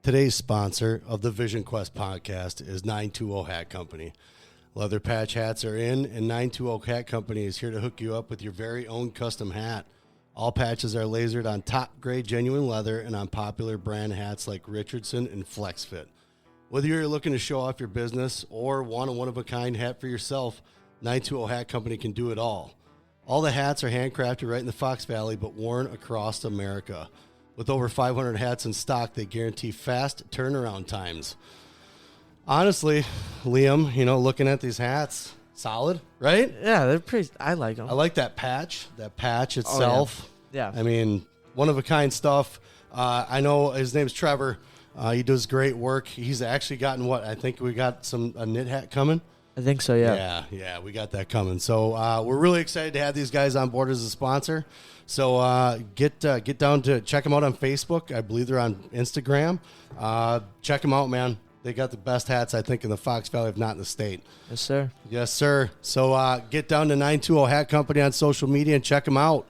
Today's sponsor of the Vision Quest podcast is 920 Hat Company. Leather patch hats are in, and 920 Hat Company is here to hook you up with your very own custom hat. All patches are lasered on top-grade genuine leather and on popular brand hats like Richardson and FlexFit. Whether you're looking to show off your business or want a one-of-a-kind hat for yourself, 920 Hat Company can do it all. All the hats are handcrafted right in the Fox Valley, but worn across America. With over 500 hats in stock, they guarantee fast turnaround times. Honestly, Liam, looking at these hats, solid, right? Yeah, they're pretty. I like them. I like that patch itself. Oh, yeah. I mean, one-of-a-kind stuff. I know his name's Trevor. He does great work. He's actually gotten I think we got a knit hat coming. I think so, yeah. Yeah, we got that coming. So we're really excited to have these guys on board as a sponsor. So get down to check them out on Facebook. I believe they're on Instagram. Check them out, man. They got the best hats, I think, in the Fox Valley, if not in the state. Yes, sir. Yes, sir. So get down to 920 Hat Company on social media and check them out.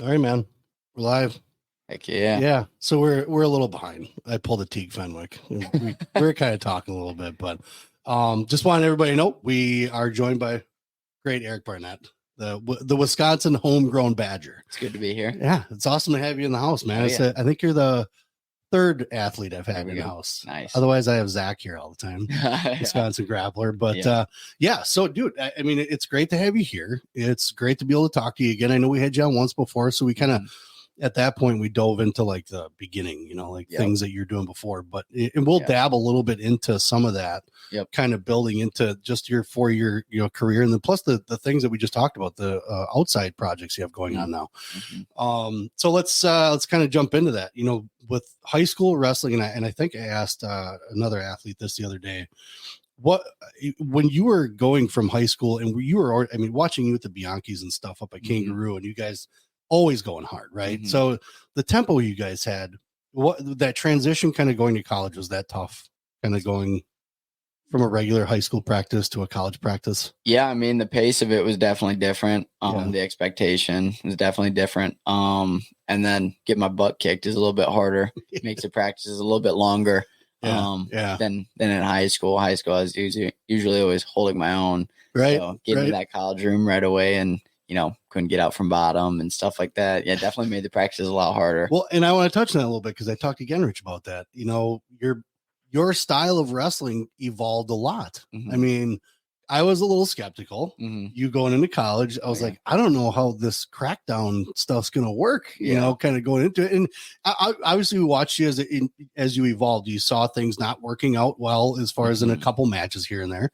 All right, man. We're live. Heck yeah. Yeah. So we're a little behind. I pulled a Teague Fenwick. We're kind of talking a little bit, but just wanted everybody to know we are joined by great Eric Barnett, the Wisconsin homegrown Badger. It's good to be here. Yeah, it's awesome to have you in the house, man. Oh, yeah. I think you're the third athlete I've had in the house. Nice. Otherwise, I have Zach here all the time, Wisconsin grappler. But so, dude, I mean, it's great to have you here. It's great to be able to talk to you again. I know we had you on once before, so we kind of, at that point, we dove into like the beginning, things that you're doing before. But and we'll dab a little bit into some of that, kind of building into just your 4-year career, and then plus the things that we just talked about, the outside projects you have going on now. So let's kind of jump into that. With high school wrestling, and I think I asked another athlete this the other day. When you were going from high school and you were, watching you at the Bianchis and stuff up at Kangaroo, and you guys always going hard, right? So the tempo you guys had, that transition kind of going to college, was that tough? Kind of going from a regular high school practice to a college practice? Yeah, the pace of it was definitely different. The expectation was definitely different. And then get my butt kicked is a little bit harder. Makes the practices a little bit longer. Than in high school. High school, I was usually always holding my own. Right. So getting to that college room right away and, couldn't get out from bottom and stuff like that. Yeah, definitely made the practices a lot harder. Well, and I want to touch on that a little bit because I talked to Genrich about that. Your style of wrestling evolved a lot. I was a little skeptical. You going into college, I was like, I don't know how this crackdown stuff's going to work, you know, kind of going into it. And I obviously we watched you as you evolved. You saw things not working out well as far as in a couple matches here and there.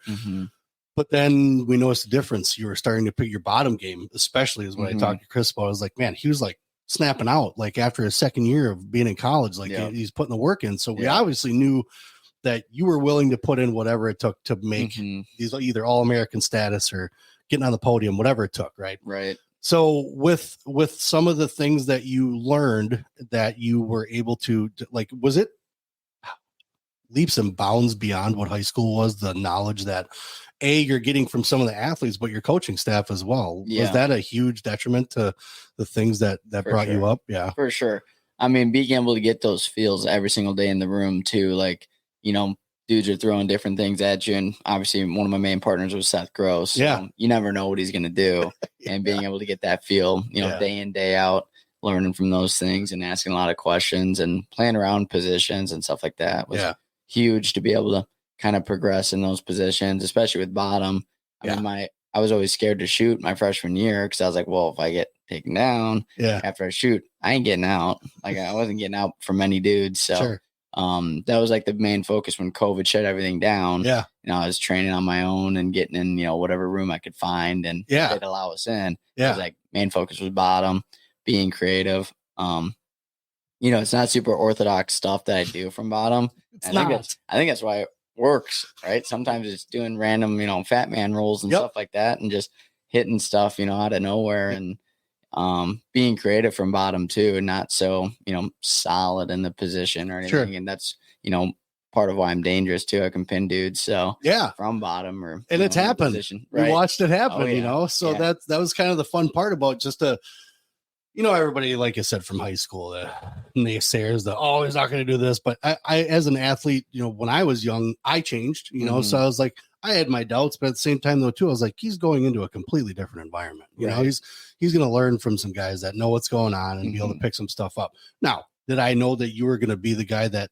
But then we noticed the difference. You were starting to pick your bottom game, especially is what I talked to Chris about. I was like, man, he was like snapping out like after his second year of being in college, like he's putting the work in. So we obviously knew that you were willing to put in whatever it took to make these either all-American status or getting on the podium, whatever it took. Right. So with some of the things that you learned that you were able to, like, was it leaps and bounds beyond what high school was, the knowledge that you're getting from some of the athletes, but your coaching staff as well. Was that a huge detriment to the things that brought you up? Yeah, for sure. I mean, being able to get those feels every single day in the room too, like, you know, dudes are throwing different things at you. And obviously one of my main partners was Seth Gross. So you never know what he's going to do. And being able to get that feel, you know, day in, day out, learning from those things and asking a lot of questions and playing around positions and stuff like that was huge to be able to kind of progress in those positions, especially with bottom. I mean, I was always scared to shoot my freshman year because I was like, well, if I get taken down after I shoot, I ain't getting out. Like I wasn't getting out from many dudes. So that was like the main focus when COVID shut everything down. You know, I was training on my own and getting in, you know, whatever room I could find and they'd allow us in. It was like main focus was bottom, being creative. You know, it's not super orthodox stuff that I do from bottom. I think that's why it works, right? Sometimes it's doing random, you know, fat man rolls and stuff like that and just hitting stuff, you know, out of nowhere and being creative from bottom too, and not so, you know, solid in the position or anything. And that's, you know, part of why I'm dangerous too. I can pin dudes. So from bottom or and it's happened. We watched it happen, you know. So that was kind of the fun part about just you know, everybody, like I said, from high school, the naysayers, he's not going to do this. But I, as an athlete, you know, when I was young, I changed, you know, so I was like, I had my doubts, but at the same time though, too, I was like, he's going into a completely different environment. You know, he's going to learn from some guys that know what's going on and be able to pick some stuff up. Now, did I know that you were going to be the guy that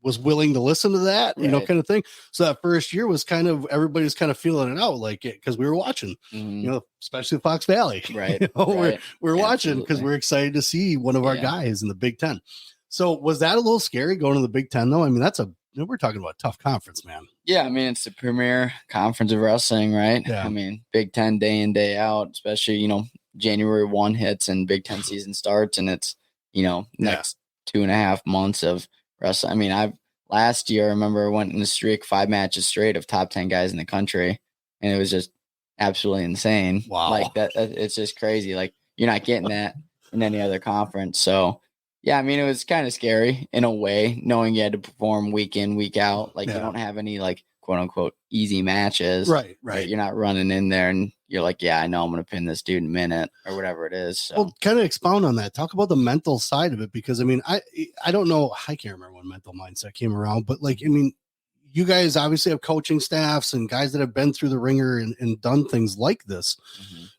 was willing to listen to that, you know, kind of thing. So that first year was kind of, everybody's kind of feeling it out like it, because we were watching, you know, especially Fox Valley, you know, we're watching because we're excited to see one of our guys in the Big Ten. So was that a little scary going to the Big Ten though? I mean, we're talking about a tough conference, man. Yeah. I mean, it's the premier conference of wrestling, right? I mean, Big Ten day in, day out, especially, you know, January 1 hits and Big Ten season starts and it's, you know, next 2.5 months of wrestling. I mean, last year, I remember I went in a streak 5 matches straight of top 10 guys in the country. And it was just absolutely insane. Wow. Like that it's just crazy. Like you're not getting that in any other conference. So yeah, I mean, it was kind of scary in a way, knowing you had to perform week in, week out. Like you don't have any like quote unquote easy matches. Right. You're not running in there and you're like, yeah, I know I'm going to pin this dude in a minute or whatever it is. So. Well, kind of expound on that. Talk about the mental side of it, because I mean, I don't know. I can't remember when mental mindset came around, but like, I mean, you guys obviously have coaching staffs and guys that have been through the ringer and done things like this,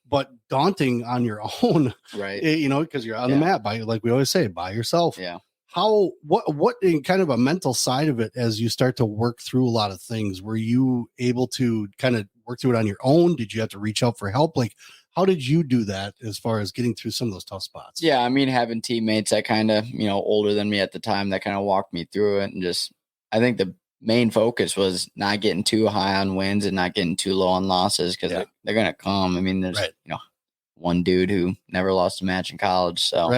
but daunting on your own, right? You know, because you're on the mat like we always say, by yourself. Yeah. What in kind of a mental side of it as you start to work through a lot of things, were you able to kind of work through it on your own? Did you have to reach out for help? Like, how did you do that as far as getting through some of those tough spots? Yeah. I mean, having teammates that kind of, you know, older than me at the time that kind of walked me through it. And just, I think the main focus was not getting too high on wins and not getting too low on losses, because they're going to come. I mean, there's, you know, one dude who never lost a match in college. So,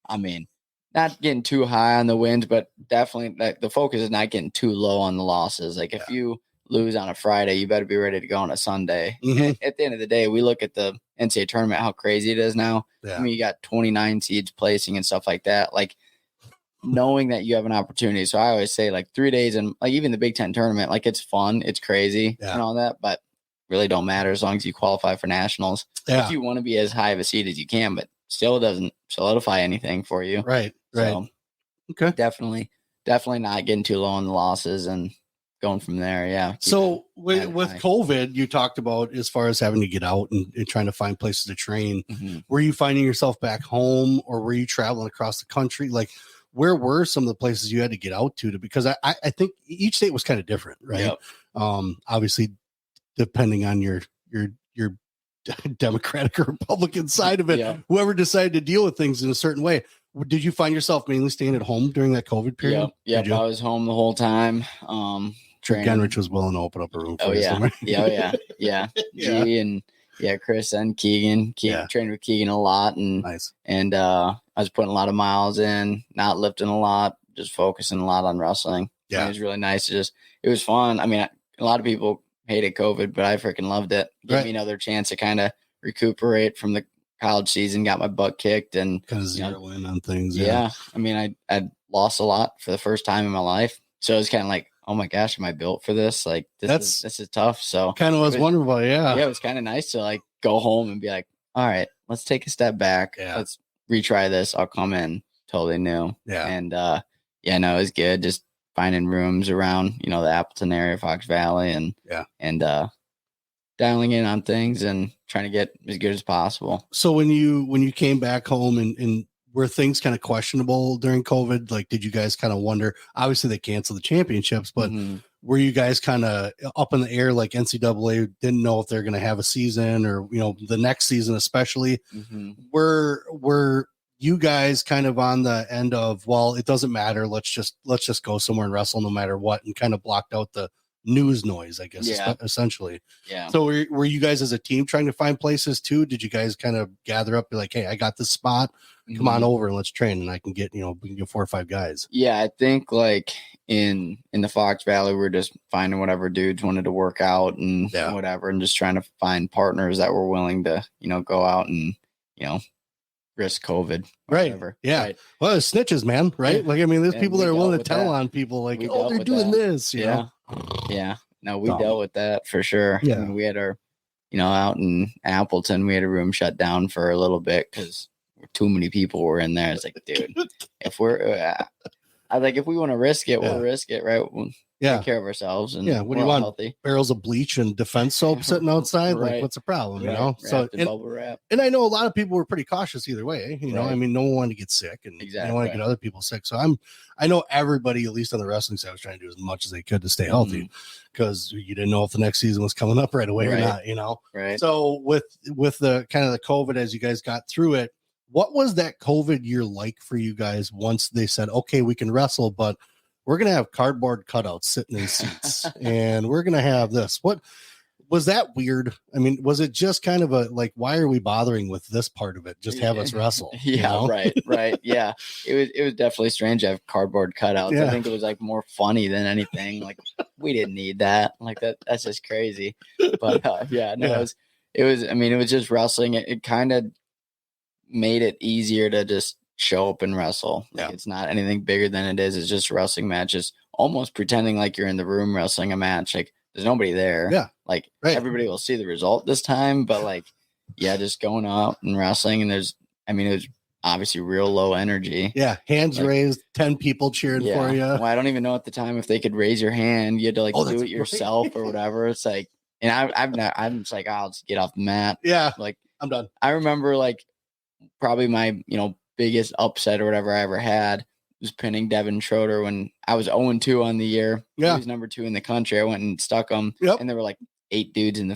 I mean, not getting too high on the wins, but definitely like the focus is not getting too low on the losses. Like if you lose on a Friday, you better be ready to go on a Sunday. At the end of the day, we look at the NCAA tournament, how crazy it is now. I mean, you got 29 seeds placing and stuff like that. Like knowing that you have an opportunity. So I always say like 3 days and like even the Big Ten tournament, like it's fun, it's crazy and all that, but really don't matter as long as you qualify for nationals. If you want to be as high of a seed as you can, but still doesn't solidify anything for you. So, okay. Definitely not getting too low on the losses and going from there. Yeah. So with COVID, you talked about as far as having to get out and trying to find places to train. Were you finding yourself back home or were you traveling across the country? Like where were some of the places you had to get out to because I think each state was kind of different, right? Obviously depending on your Democratic or Republican side of it, whoever decided to deal with things in a certain way. Did you find yourself mainly staying at home during that COVID period? Yep. I was home the whole time. Genrich was willing to open up a room for you somewhere. Yeah. G and Chris and Keegan. Trained with Keegan a lot, and nice. And I was putting a lot of miles in, not lifting a lot, just focusing a lot on wrestling. Yeah, and it was really nice. It was fun. I mean, a lot of people hated COVID, but I freaking loved it. Gave me another chance to kind of recuperate from the college season. Got my butt kicked and kind of zero in on things. Yeah. I mean, I lost a lot for the first time in my life, so it was kind of like, oh my gosh, am I built for this? Like this is tough. So kind of was wonderful. Yeah, it was kind of nice to like go home and be like, all right, let's take a step back. Yeah. Let's retry this. I'll come in totally new. Yeah. And it was good. Just finding rooms around, the Appleton area, Fox Valley, and dialing in on things and trying to get as good as possible. So when you came back home and were things kind of questionable during COVID? Like, did you guys kind of wonder? Obviously, they canceled the championships, but were you guys kind of up in the air? Like NCAA didn't know if they're going to have a season or the next season, especially. Were you guys kind of on the end of, well, it doesn't matter. Let's just go somewhere and wrestle no matter what, and kind of blocked out the news noise, I guess, essentially. Yeah. So were you guys as a team trying to find places too? Did you guys kind of gather up, be like, hey, I got this spot, come on over and let's train, and I can get, we can get 4 or 5 guys. Yeah. I think like in the Fox Valley, we're just finding whatever dudes wanted to work out and whatever, and just trying to find partners that were willing to, go out and, risk COVID. Right. Yeah. Right. Well, it's snitches, man. Right. Like, I mean, there's people that are willing to tell on people like, oh, they're doing this. You know? Yeah. No, we dealt with that for sure. Yeah. I mean, we had our, out in Appleton, we had a room shut down for a little bit because too many people were in there. It's like, dude, if we want to risk it, we'll risk it. Right. We'll take care of ourselves. And what do you want? Healthy. Barrels of bleach and defense soap sitting outside? Right. Like, what's the problem? Right. So bubble wrap. And I know a lot of people were pretty cautious either way. I mean, no one wanted to get sick, and they don't want to get other people sick. So I know everybody, at least on the wrestling side, was trying to do as much as they could to stay healthy, because you didn't know if the next season was coming up right away or not. Right. So with the kind of the COVID, as you guys got through it, what was that COVID year like for you guys once they said, okay, we can wrestle, but we're going to have cardboard cutouts sitting in seats and we're going to have this? What was that weird? I mean, was it just kind of a, like, why are we bothering with this part of it? Just have us wrestle. Right. Yeah. It was definitely strange to have cardboard cutouts. Yeah. I think it was like more funny than anything. Like, we didn't need that. Like that's just crazy. But it was just wrestling. It kind of made it easier to just show up and wrestle. Like, it's not anything bigger than it is. It's just wrestling matches, almost pretending like you're in the room wrestling a match. Like, there's nobody there. Yeah. Like, everybody will see the result this time, but like, just going out and wrestling. And it was obviously real low energy. Yeah. Hands raised, 10 people cheering for you. Well, I don't even know at the time if they could raise your hand. You had to like do it yourself or whatever. It's like, and I'm just like, I'll just get off the mat. Yeah. Like, I'm done. I remember like probably my, biggest upset or whatever I ever had was pinning Devin Schroeder when I was 0-2 on the year. Yeah. He was number 2 in the country. I went and stuck him. Yep. And there were like 8 dudes in the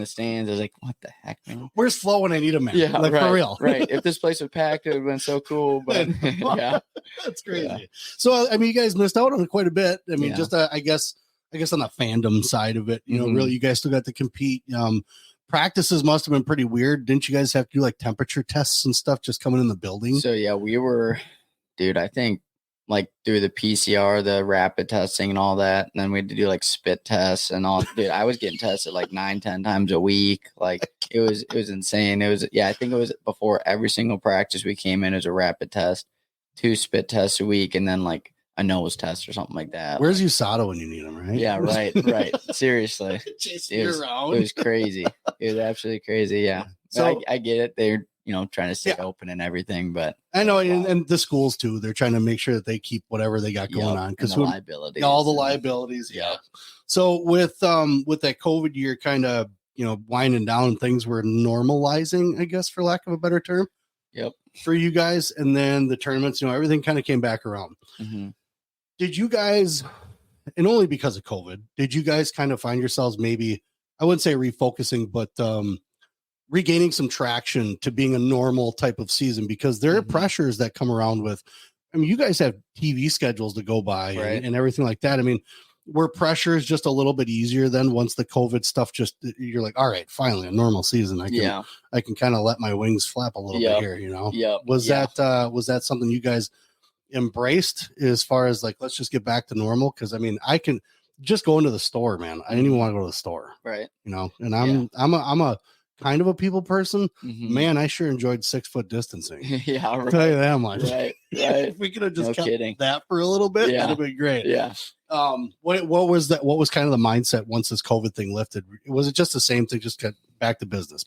stands. I was like, what the heck, man? Where's Flo when I need him, man? Yeah, like, for real. Right. If this place was packed, it would have been so cool. But that's crazy. Yeah. So, I mean, you guys missed out on it quite a bit. I mean, just I guess on the fandom side of it, really, you guys still got to compete. Practices must have been pretty weird. Didn't you guys have to do like temperature tests and stuff just coming in the building? So we were, dude, I think like through the PCR, the rapid testing and all that. And then we had to do like spit tests and all. Dude, I was getting tested like 9-10 times a week. Like it was insane. It was, I think it was before every single practice we came in as a rapid test, 2 spit tests a week, and then like a nose test or something like that. Where's USADA when you need them, right? Yeah, right. Seriously. It was crazy. It was absolutely crazy. Yeah. So I get it. They're, trying to stay open and everything, but I know. And the schools too, they're trying to make sure that they keep whatever they got going on. Because liabilities. All the liabilities. Yeah. So with that COVID year kind of, winding down, things were normalizing, I guess, for lack of a better term. Yep. For you guys. And then the tournaments, everything kind of came back around. Mm-hmm. Did you guys, and only because of COVID, did you guys kind of find yourselves maybe I wouldn't say refocusing, but regaining some traction to being a normal type of season, because there are pressures that come around with, I mean, you guys have TV schedules to go by and everything like that. I mean, where pressure is just a little bit easier than once the COVID stuff, just you're like, all right, finally a normal season. I can kind of let my wings flap a little bit here, you know? Was that something you guys embraced as far as like, let's just get back to normal? Cause I mean, I can just go into the store, man. I didn't even want to go to the store. Right. You know, and I'm a kind of a people person, man. I sure enjoyed 6 foot distancing. Yeah, I'll tell you that much. Right. If we could have just kept that for a little bit, that'd have been great. Yeah. What was that? What was kind of the mindset once this COVID thing lifted? Was it just the same thing? Just get back to business,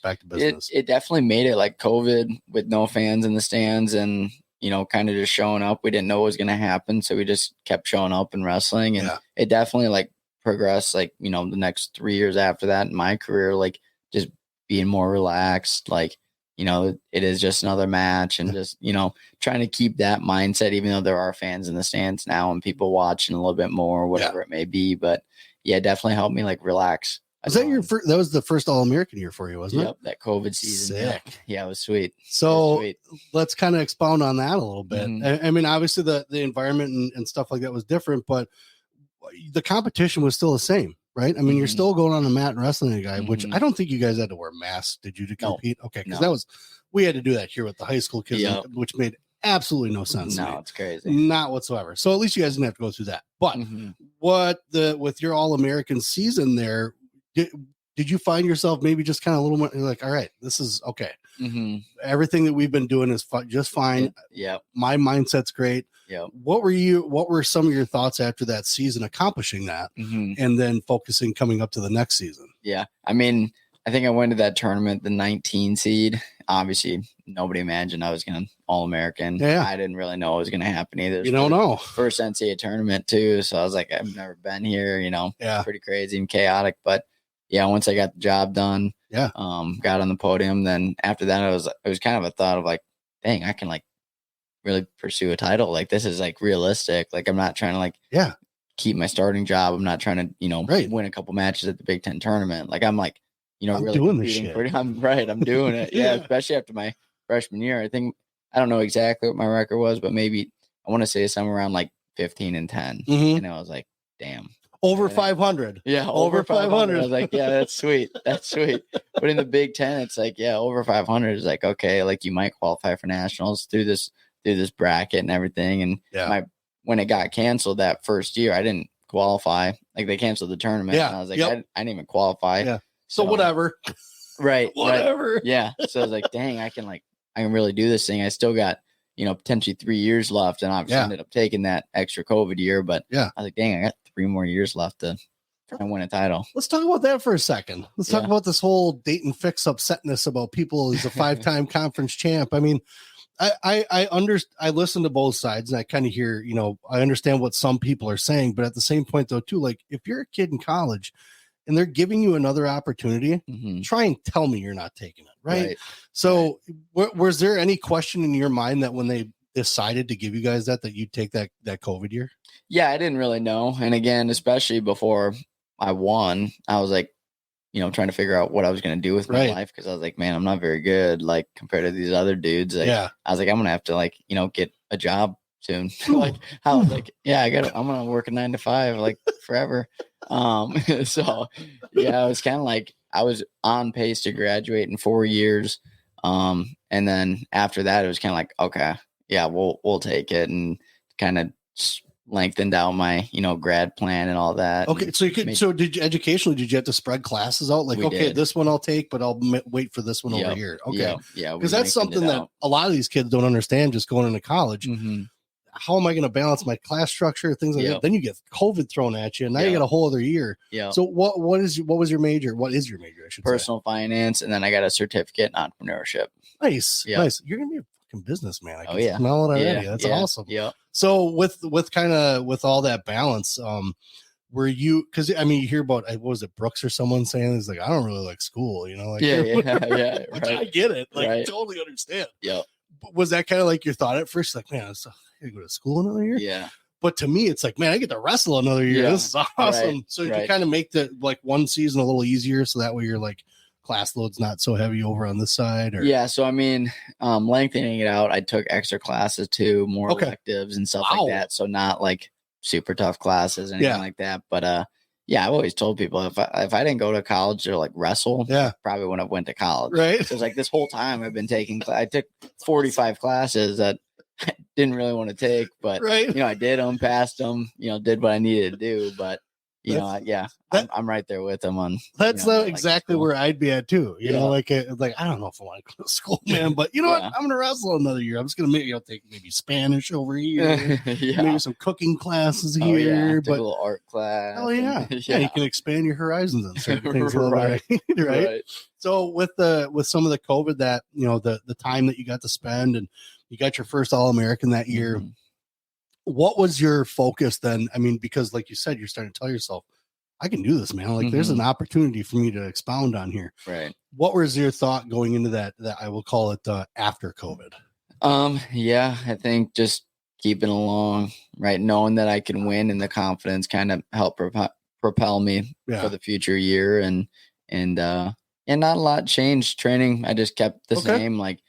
It definitely made it like COVID with no fans in the stands and, you know, kind of just showing up. We didn't know what was going to happen. So we just kept showing up and wrestling, and it definitely like progressed, like, you know, the next 3 years after that in my career, like just being more relaxed, like, you know, it is just another match, and just, you know, trying to keep that mindset, even though there are fans in the stands now and people watching a little bit more, whatever it may be. But yeah, definitely helped me like relax. Was that your first? That was the first All-American year for you, wasn't it? That COVID season. Sick. Yeah, it was sweet. So let's kind of expound on that a little bit. I mean, obviously the environment and stuff like that was different, but the competition was still the same, right? I mean, you're still going on the mat and wrestling a guy, which I don't think you guys had to wear masks. Did you to compete? No. Okay, because we had to do that here with the high school kids, which made absolutely no sense. No, it's crazy. Not whatsoever. So at least you guys didn't have to go through that. But with your All-American season there, did you find yourself maybe just kind of a little more like, all right, this is okay. Everything that we've been doing is just fine. My mindset's great. What were some of your thoughts after that season accomplishing that and then focusing coming up to the next season? Yeah. I mean, I think I went to that tournament, the 19 seed. Obviously, nobody imagined I was going to All-American. I didn't really know what was going to happen either. You don't know. First NCAA tournament too. So I was like, I've never been here, you know, pretty crazy and chaotic. But yeah, once I got the job done, got on the podium, then after that, it was kind of a thought of like, dang, I can like really pursue a title. Like this is like realistic. Like I'm not trying to like keep my starting job. I'm not trying to, you know, win a couple matches at the Big Ten tournament. Like I'm like, you know, I'm really doing this shit. I'm doing it. Especially after my freshman year. I think I don't know exactly what my record was, but maybe I want to say somewhere around like 15-10. And I was like, damn. Over 500. Yeah, over 500. I was like, yeah, that's sweet. That's sweet. But in the Big Ten, it's like, yeah, over 500 is like, okay, like you might qualify for nationals through this bracket and everything. And when it got canceled that first year, I didn't qualify. Like they canceled the tournament. And I was like, I didn't even qualify. Yeah. So whatever. Right. Whatever. Right. Yeah. So I was like, dang, I can really do this thing. I still got, you know, potentially 3 years left. And obviously ended up taking that extra COVID year. But I was like, dang, I got 3 more years left to try and win a title. Let's talk about that for a second. Let's talk about this whole Dayton fix upsetness about people as a 5-time conference champ. I mean, I listen to both sides and I kind of hear, you know, I understand what some people are saying, but at the same point though, too, like if you're a kid in college and they're giving you another opportunity, try and tell me you're not taking it. Right. So was there any question in your mind that when they decided to give you guys that you'd take that COVID year? Yeah, I didn't really know. And again, especially before I won, I was like, you know, trying to figure out what I was going to do with my life. Cause I was like, man, I'm not very good. Like compared to these other dudes. Like, I was like, I'm going to have to like, you know, get a job soon. Like how, like, I'm going to work a 9 to 5, like forever. So yeah, I was kind of like, I was on pace to graduate in 4 years. And then after that, it was kind of like, okay, yeah, we'll take it, and kind of lengthened out my, you know, grad plan and all that. Okay. So did you have to spread classes out? Like, okay, this one I'll take, but I'll wait for this one over here. Okay. Yeah. Because that's something that a lot of these kids don't understand just going into college. How am I going to balance my class structure, things like that? Then you get COVID thrown at you, and now you got a whole other year. Yeah. So what was your major? What is your major? I should Personal finance, and then I got a certificate in entrepreneurship. Nice. Nice. You're gonna be a fucking businessman. I can smell it already. That's awesome. Yeah. So with all that balance, were you, because I mean, you hear about, what was it, Brooks or someone saying, it's like, I don't really like school, you know? Like, I get it. Like, totally understand. Yeah. Was that kind of like your thought at first? Like, man, I gotta go to school another year? Yeah. But to me, it's like, man, I get to wrestle another year. Yeah. This is awesome. Right. So you kind of make the like one season a little easier. So that way you're like class load's not so heavy over on this side. Or yeah. So, I mean, lengthening it out, I took extra classes too, more electives and stuff like that. So not like super tough classes or anything like that. But, yeah, I've always told people if I didn't go to college to like wrestle, probably wouldn't have went to college. Right. So it's like this whole time I've been taking, I took 45 classes that I didn't really want to take, but you know, I did them, passed them, you know, did what I needed to do. But you know, I'm right there with them on. That's exactly where I'd be at too. You know, like I don't know if I want to go to school, man, but you know what? I'm going to wrestle another year. I'm just going to take maybe Spanish over here, maybe some cooking classes here, but a little art class. Oh yeah, you can expand your horizons and certain things, right? So with some of the COVID that you know the time that you got to spend and you got your first All-American that year. What was your focus then? I mean, because like you said, you're starting to tell yourself, I can do this, man. Like there's an opportunity for me to expound on here. Right. What was your thought going into that I will call it after COVID? Yeah, I think just keeping along, right? Knowing that I can win and the confidence kind of help propel me for the future year. And not a lot changed. Training, I just kept the same, like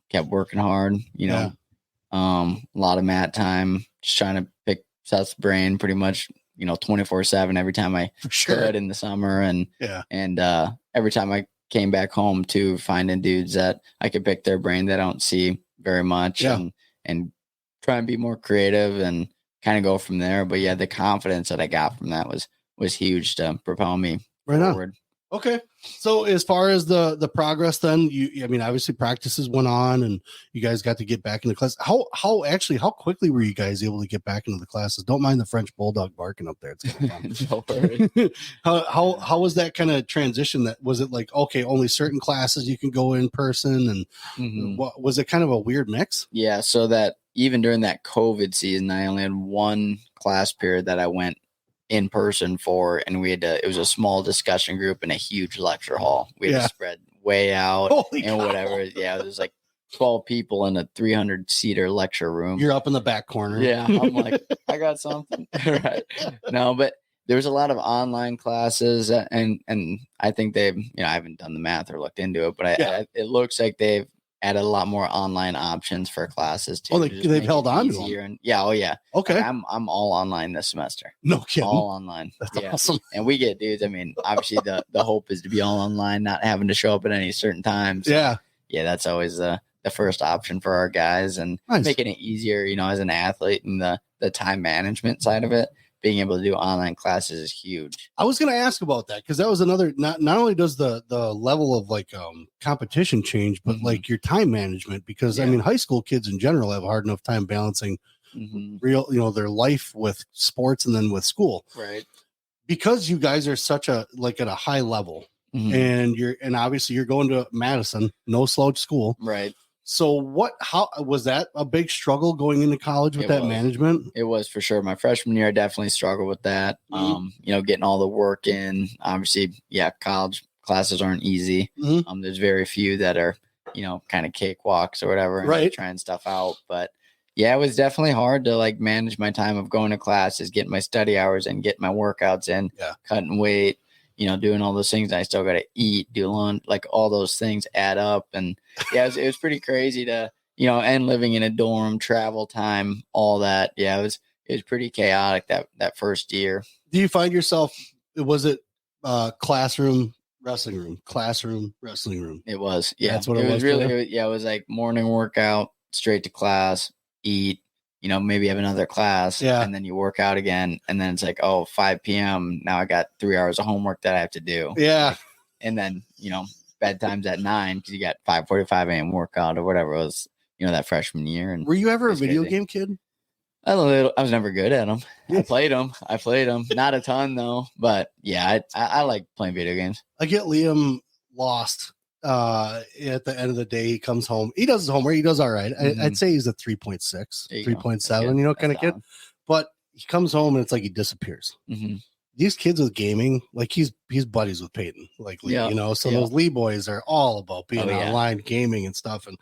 kept working hard, you know, a lot of mat time, just trying to pick Seth's brain pretty much, you know, 24/7 every time I could in the summer. And every time I came back home to finding dudes that I could pick their brain that I don't see very much and try and be more creative and kind of go from there. But yeah, the confidence that I got from that was huge to propel me forward. Okay. So as far as the progress, then I mean, obviously practices went on and you guys got to get back into class. How quickly were you guys able to get back into the classes? Don't mind the French bulldog barking up there. It's kind of fun. How was that kind of transition? That was it like, okay, only certain classes you can go in person and what was it kind of a weird mix? Yeah. So that even during that COVID season, I only had one class period that I went in person for, and we had it was a small discussion group in a huge lecture hall. We had to spread way out whatever. Yeah, there's like 12 people in a 300-seater lecture room. You're up in the back corner. Yeah, I'm like, I got something. Right. No, but there was a lot of online classes, and I think they've, you know, I haven't done the math or looked into it, but it looks like they've added a lot more online options for classes too. Oh, they've held on to them. Okay. I'm all online this semester. No kidding. All online. That's awesome. And we get dudes. I mean, obviously the hope is to be all online, not having to show up at any certain times. Yeah. That's always the first option for our guys, and making it easier, you know, as an athlete and the time management side of it. Being able to do online classes is huge. I was going to ask about that because that was another. Not only does the level of like competition change, but like your time management. Because I mean, high school kids in general have a hard enough time balancing real, you know, their life with sports and then with school. Right. Because you guys are such a like at a high level, and obviously you're going to Madison, no slouch school. Right. So how was that a big struggle going into college with management? It was for sure. My freshman year, I definitely struggled with that. You know, getting all the work in, obviously, college classes aren't easy. There's very few that are, you know, kind of cakewalks or whatever, and like trying stuff out. But it was definitely hard to like manage my time of going to classes, getting my study hours and getting my workouts in, cutting weight, you know, doing all those things. I still got to eat, do lunch, like all those things add up. And it was pretty crazy to, you know, and living in a dorm, travel time, all that. Yeah, it was pretty chaotic that first year. Do you find yourself, was it classroom, wrestling room, classroom, wrestling room? It was. Yeah. That's what it was. Really, it was like morning workout, straight to class, eat, you know, maybe have another class, and then you work out again. And then it's like, 5 p.m. Now I got 3 hours of homework that I have to do. Yeah. And then, you know, bedtime's at 9 because you got 5:45 a.m. workout or whatever it was, you know, that freshman year. And were you ever a video game kid? I was never good at them. I played them. Not a ton though, but I like playing video games. I get Liam lost. At the end of the day, he comes home. He does his homework. He does all right. I'd say he's a 3.6, 3.7, you know, kind of kid. But he comes home and it's like he disappears. These kids with gaming, like he's buddies with Peyton, like Lee, you know. So those Lee boys are all about being online gaming and stuff. And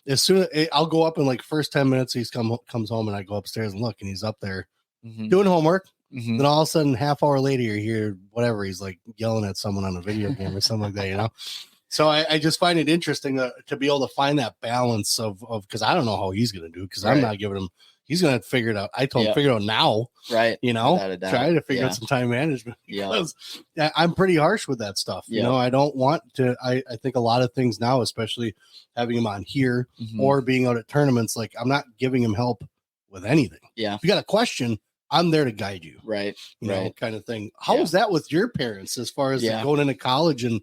as soon as I'll go up in like first 10 minutes, he's comes home and I go upstairs and look, and he's up there doing homework. Then all of a sudden, half hour later, you hear whatever he's like yelling at someone on a video game or something like that, you know? So I just find it interesting to be able to find that balance of because I don't know how he's going to do because I'm not giving him. He's going to figure it out. I told him figure it out now, right? You know, try to figure out some time management because I'm pretty harsh with that stuff. You know, I don't want to. I think a lot of things now, especially having him on here or being out at tournaments, like I'm not giving him help with anything. Yeah, if you got a question, I'm there to guide you. Right, you know, kind of thing. How was that with your parents as far as going into college and?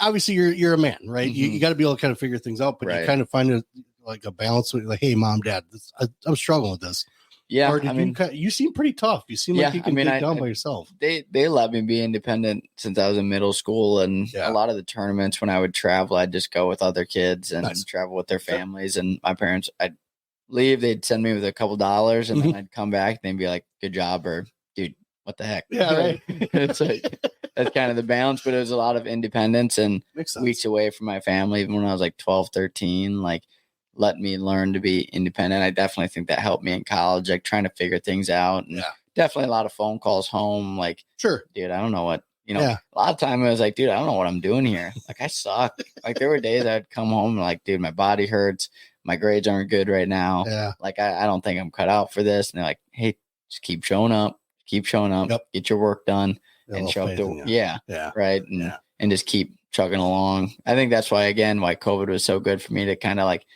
Obviously you're a man, right? You got to be able to kind of figure things out, but you kind of find it like a balance with like, hey, mom, dad, I'm struggling with this. Yeah. Or you seem pretty tough. You seem like you can dig down by yourself. They let me be independent since I was in middle school, and a lot of the tournaments when I would travel, I'd just go with other kids and travel with their families. And my parents, I'd leave, they'd send me with a couple dollars, and then I'd come back and they'd be like, good job, or dude, what the heck? Yeah, right. It's like that's kind of the balance, but it was a lot of independence and weeks away from my family. Even when I was like 12, 13, like let me learn to be independent. I definitely think that helped me in college, like trying to figure things out. And definitely a lot of phone calls home. Like, dude, I don't know what, you know, a lot of time I was like, dude, I don't know what I'm doing here. Like I suck. Like there were days I'd come home and like, dude, my body hurts. My grades aren't good right now. Yeah. Like, I don't think I'm cut out for this. And they're like, hey, just keep showing up, get your work done. And show up to right and just keep chugging along. I think that's why COVID was so good for me to kind of like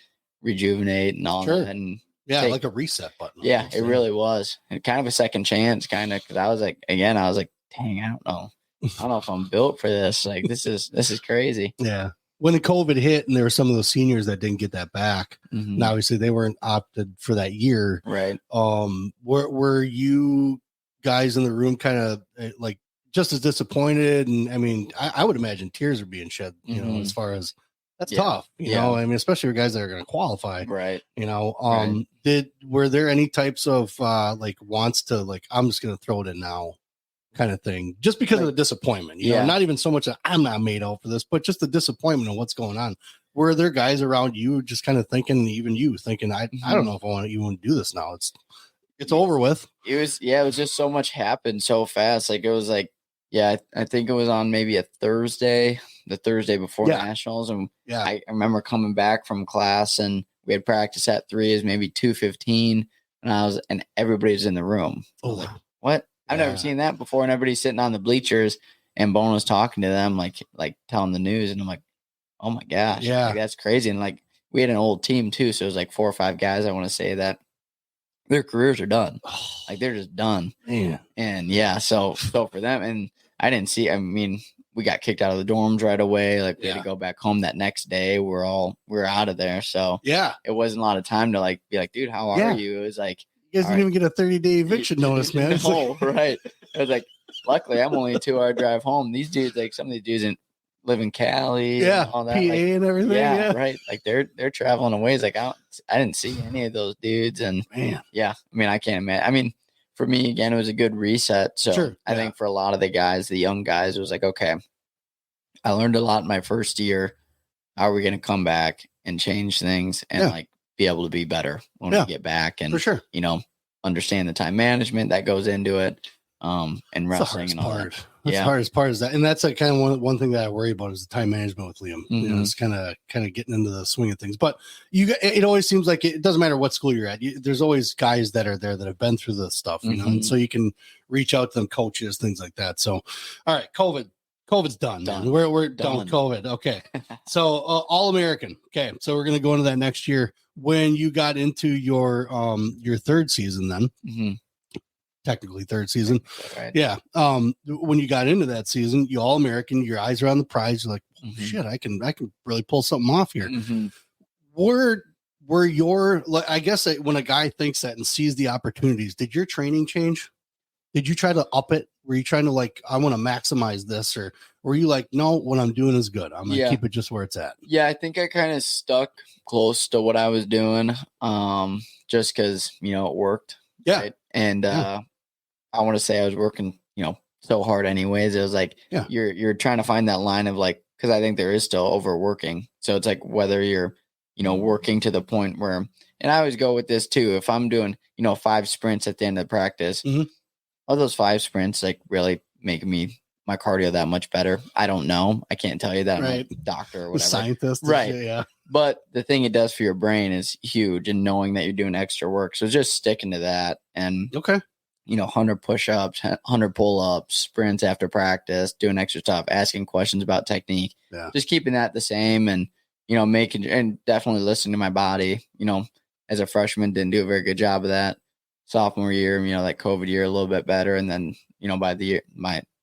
rejuvenate and all that. And like a reset button. Yeah, it really was. And kind of a second chance, kind of, because I was like, dang, I don't know if I'm built for this. Like this is crazy. Yeah. When the COVID hit and there were some of those seniors that didn't get that back, and obviously they weren't opted for that year. Right. Were you guys in the room kind of like just as disappointed? And I mean, I would imagine tears are being shed, you know, as far as that's tough, you know, I mean, especially for guys that are going to qualify, right? You know, were there any types of like wants to like, I'm just going to throw it in now kind of thing, just because of the disappointment, you know, not even so much that I'm not made out for this, but just the disappointment of what's going on. Were there guys around you just kind of thinking, even you thinking, I don't know if I want to even do this now. It's over with. It was just so much happened so fast. Like it was like, I think it was on maybe a Thursday, the Thursday before nationals. And I remember coming back from class and we had practice at 3 is maybe 2:15. And everybody's in the room. I was like, what? I've never seen that before. And everybody's sitting on the bleachers and Bone was talking to them, like telling the news. And I'm like, oh my gosh, like, that's crazy. And like, we had an old team too. So it was like 4 or 5 guys. I want to say that their careers are done. Like they're just done. Man. And so for them, and I didn't see, I mean, we got kicked out of the dorms right away. Like we had to go back home that next day. We're out of there. So it wasn't a lot of time to like, be like, dude, how are you? It was like, you guys didn't even get a 30-day eviction notice, man. No, right. I was like, luckily I'm only a 2-hour drive home. These dudes, like some of these dudes live in Cali, and all that, PA like, and everything. Yeah, right. Like they're traveling away. Like I didn't see any of those dudes, and I mean, I can't imagine. I mean, for me again, it was a good reset. So I think for a lot of the guys, the young guys, it was like, okay, I learned a lot in my first year. How are we going to come back and change things and like be able to be better when we get back and you know, understand the time management that goes into it. And wrestling and all that. That's the hardest part is that, and that's like kind of one thing that I worry about is the time management with Liam. You know, it's kind of getting into the swing of things. But it always seems like it doesn't matter what school you're at. There's always guys that are there that have been through this stuff, you know, and so you can reach out to them, coaches, things like that. So, all right, COVID's done. We're done with COVID. Okay, so All American. Okay, so we're gonna go into that next year. When you got into your third season, then. Technically third season. Right. Yeah. When you got into that season, you All American, your eyes are on the prize. You're like, oh, shit, I can really pull something off here. Were your, I guess when a guy thinks that and sees the opportunities, did your training change? Did you try to up it? Were you trying to like, I want to maximize this, or were you like, no, what I'm doing is good. I'm gonna keep it just where it's at. Yeah, I think I kind of stuck close to what I was doing. Just because, you know, it worked. Yeah. Right? And I want to say I was working, you know, so hard anyways. It was like, you're trying to find that line of like, because I think there is still overworking. So it's like whether you're working to the point where, and I always go with this too. If I'm doing, 5 sprints at the end of the practice, are those 5 sprints like really making my cardio that much better? I don't know. I can't tell you that. I'm a doctor or whatever. Scientist. Right. Yeah. But the thing it does for your brain is huge, and knowing that you're doing extra work. So just sticking to that and 100 push-ups, 100 pull-ups, sprints after practice, doing extra stuff, asking questions about technique, just keeping that the same, and, making, and definitely listening to my body. As a freshman, didn't do a very good job of that. Sophomore year, that COVID year, a little bit better. And then, by the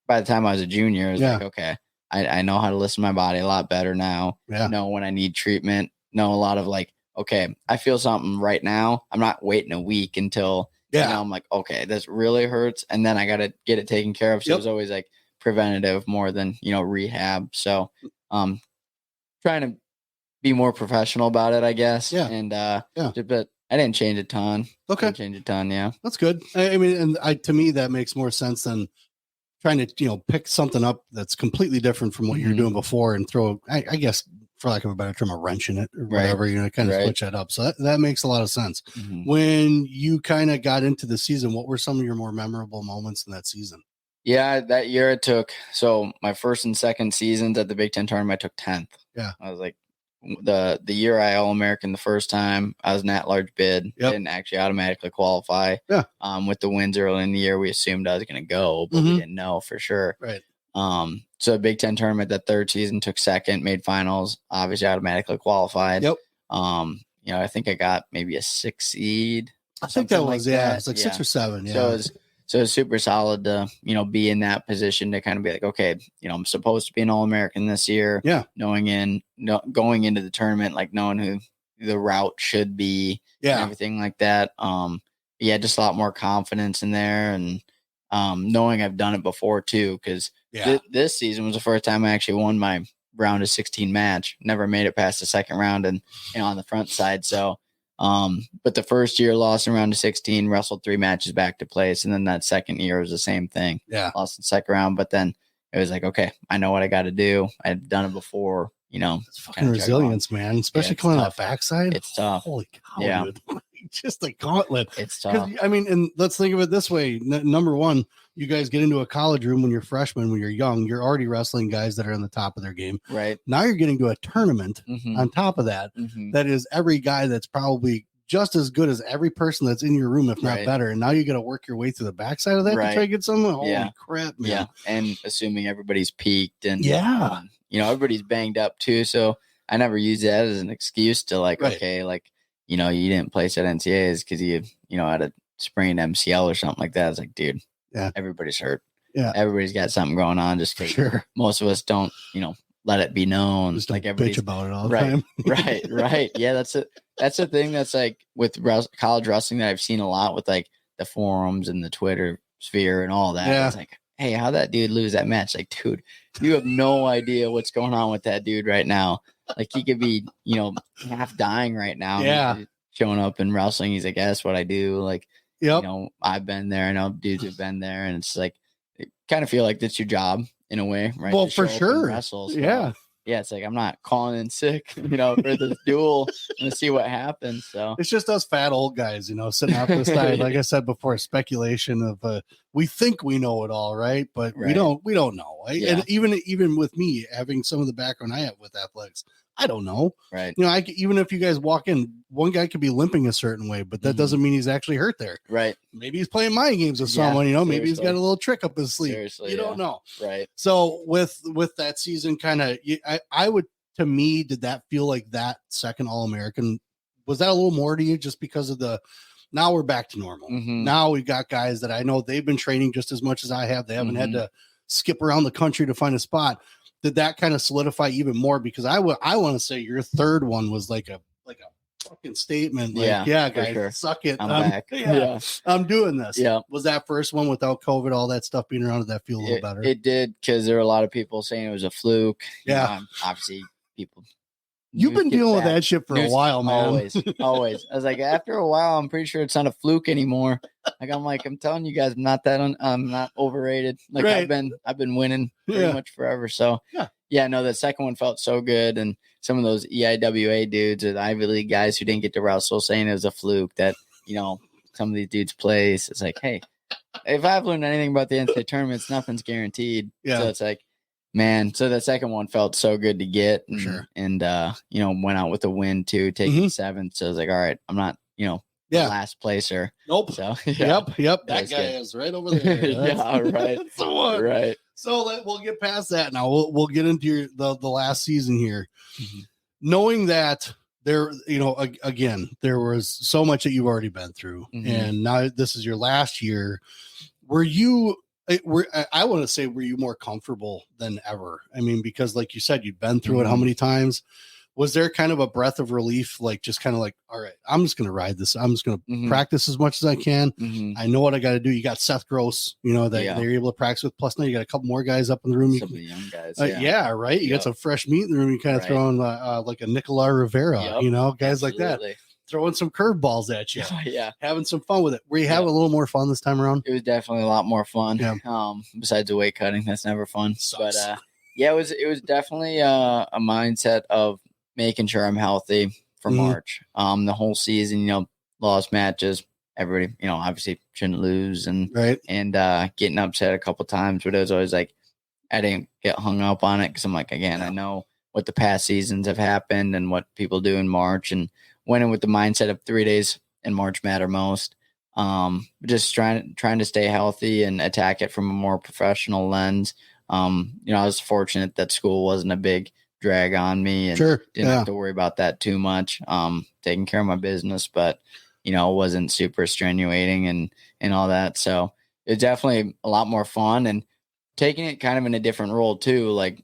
time I was a junior, I was like, okay, I know how to listen to my body a lot better now. Know when I need treatment, know a lot of like, okay, I feel something right now. I'm not waiting a week until, I'm like, okay, this really hurts. And then I got to get it taken care of. So it was always like preventative more than, rehab. So, trying to be more professional about it, I guess. And, but I didn't change a ton. Yeah. That's good. I mean, and to me, that makes more sense than trying to, pick something up that's completely different from what you're doing before and throw, I guess, for lack of a better term, a wrench in it or whatever, kind of switch that up. So that makes a lot of sense. When you kind of got into the season, what were some of your more memorable moments in that season? Yeah, that year it took, so my first and second seasons at the Big Ten tournament, I took 10th. Yeah. I was like, the year I All-American the first time, I was an at-large bid. Didn't actually automatically qualify. With the wins early in the year, we assumed I was going to go, but we didn't know for sure. Right. So Big Ten tournament, that third season, took second, made finals, obviously automatically qualified. I think I got maybe a 6 seed. I think that was, it's like 6 or 7. Yeah. So it's super solid to, be in that position to kind of be like, okay, I'm supposed to be an All-American this year. Going into the tournament, like knowing who the route should be and everything like that. Just a lot more confidence in there, and knowing I've done it before too, because this season was the first time I actually won my round of 16 match. Never made it past the second round and on the front side. So but the first year lost in round of 16, wrestled 3 matches back to place. And then that second year was the same thing. Lost in the second round. But then it was like, okay, I know what I got to do. I've done it before, It's fucking resilience, man. Especially coming on the backside. It's tough. Holy cow, dude. Just a gauntlet. It's tough. I mean, and let's think of it this way. Number one, you guys get into a college room when you're freshmen, when you're young, you're already wrestling guys that are on the top of their game. Right. Now you're getting to a tournament on top of that. That is every guy that's probably just as good as every person that's in your room, if not better. And now you got to work your way through the backside of that to try to get something. Holy crap, man. And assuming everybody's peaked and, everybody's banged up too. So I never use that as an excuse to like, okay, like, you didn't place at NCAAs because you had a sprained MCL or something like that. It's like, dude, everybody's hurt. Everybody's got something going on. Just most of us don't, let it be known. Just like everybody bitch about it all the time. Right. Yeah, that's it. That's the thing that's like with college wrestling that I've seen a lot with like the forums and the Twitter sphere and all that. It's like, hey, how'd that dude lose that match? Like, dude, you have no idea what's going on with that dude right now. Like, he could be, half dying right now. He's showing up in wrestling. He's like, that's what I do. Like, I've been there. I know dudes have been there. And it's like, kind of feel like that's your job in a way, right? Well, for sure. Wrestle, so, it's like, I'm not calling in sick, for this duel and to see what happens. So it's just us fat old guys, sitting out this side. Like I said before, speculation of we think we know it all, right? But we don't know. Right? And even with me having some of the background I have with athletics, I don't know. Right. Even if you guys walk in, one guy could be limping a certain way, but that doesn't mean he's actually hurt there. Right. Maybe he's playing mind games with someone, maybe he's got a little trick up his sleeve. Seriously, you don't know. Right. So with that season, kind of, I would, to me, did that feel like that second All-American? Was that a little more to you just because of now we're back to normal. Now we've got guys that I know they've been training just as much as I have. They haven't had to skip around the country to find a spot. Did that kind of solidify even more? Because I want to say your third one was like a fucking statement. Like, guys, sure. Suck it. I'm back. I'm doing this. Yeah. Was that first one without COVID, all that stuff being around? Did that feel a little better? It did, because there were a lot of people saying it was a fluke. Obviously, people. You've been dealing with that shit for a while, man. Always. I was like, after a while, I'm pretty sure it's not a fluke anymore. I'm telling you guys, I'm not overrated. Like, I've been winning pretty much forever. So Yeah, no, the second one felt so good. And some of those EIWA dudes or the Ivy League guys who didn't get to wrestle saying it was a fluke that, some of these dudes plays. It's like, hey, if I've learned anything about the NCAA tournaments, nothing's guaranteed. Yeah. So it's like, man, so the second one felt so good to get. And, sure. And, went out with a win too, taking seventh. So I was like, all right, I'm not, the last placer. Nope. So Yep. That guy is right over there. Yeah, right. That's the one. Right. So we'll get past that now. We'll get into the last season here. Mm-hmm. Knowing that there, again, there was so much that you've already been through, and now this is your last year. Were you more comfortable than ever? I mean, because like you said, you've been through it how many times? Was there kind of a breath of relief, like just kind of like, all right, I'm just going to ride this. I'm just going to practice as much as I can. I know what I got to do. You got Seth Gross, that they're able to practice with. Plus now you got a couple more guys up in the room. Some of the young guys. Right. You got some fresh meat in the room. You kind of throwing like a Nicolai Rivera, guys like that. Throwing some curveballs at you. Having some fun with it. Were you having a little more fun this time around? It was definitely a lot more fun. Yeah. Besides the weight cutting, that's never fun. Sucks. But it was definitely a mindset of making sure I'm healthy for March. The whole season, lost matches. Everybody, obviously shouldn't lose and getting upset a couple times, but it was always like I didn't get hung up on it because I'm like, again, I know what the past seasons have happened and what people do in March, and went in with the mindset of 3 days in March matter most. Just trying to stay healthy and attack it from a more professional lens. I was fortunate that school wasn't a big drag on me and didn't have to worry about that too much. Taking care of my business, but it wasn't super strenuating and all that. So it's definitely a lot more fun and taking it kind of in a different role too. Like,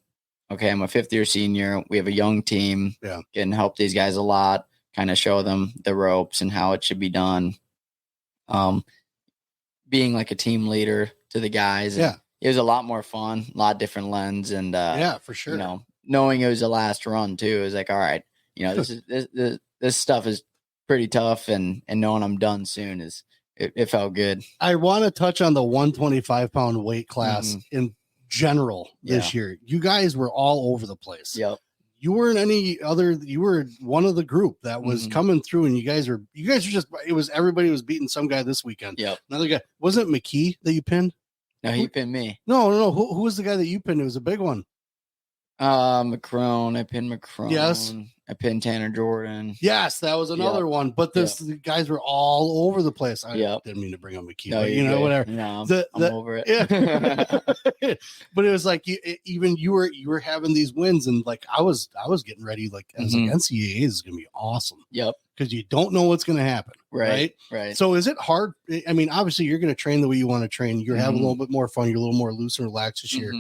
okay, I'm a 5th-year senior. We have a young team. Getting to help these guys a lot, kind of show them the ropes and how it should be done. Being like a team leader to the guys. It was a lot more fun, a lot different lens. And for sure. Knowing it was the last run too, it was like, all right, this stuff is pretty tough, and knowing I'm done soon it felt good. I want to touch on the 125-pound weight class in general this year. You guys were all over the place. Yep. You weren't any other. You were one of the group that was coming through, and you guys are just. It was everybody was beating some guy this weekend. Yep. Another guy, wasn't it McKee that you pinned? No, he pinned me. No. Who was the guy that you pinned? It was a big one. McCrone. I pinned McCrone. Yes. I pinned Tanner Jordan. Yes, that was another one. But the guys were all over the place. I didn't mean to bring up McKee, but whatever. No, I'm over it. Yeah. But it was like you were having these wins, and like I was getting ready, like as like NCAA is gonna be awesome. Yep. Because you don't know what's gonna happen. Right. So is it hard? I mean, obviously you're gonna train the way you want to train. You're having a little bit more fun. You're a little more loose and relaxed this year.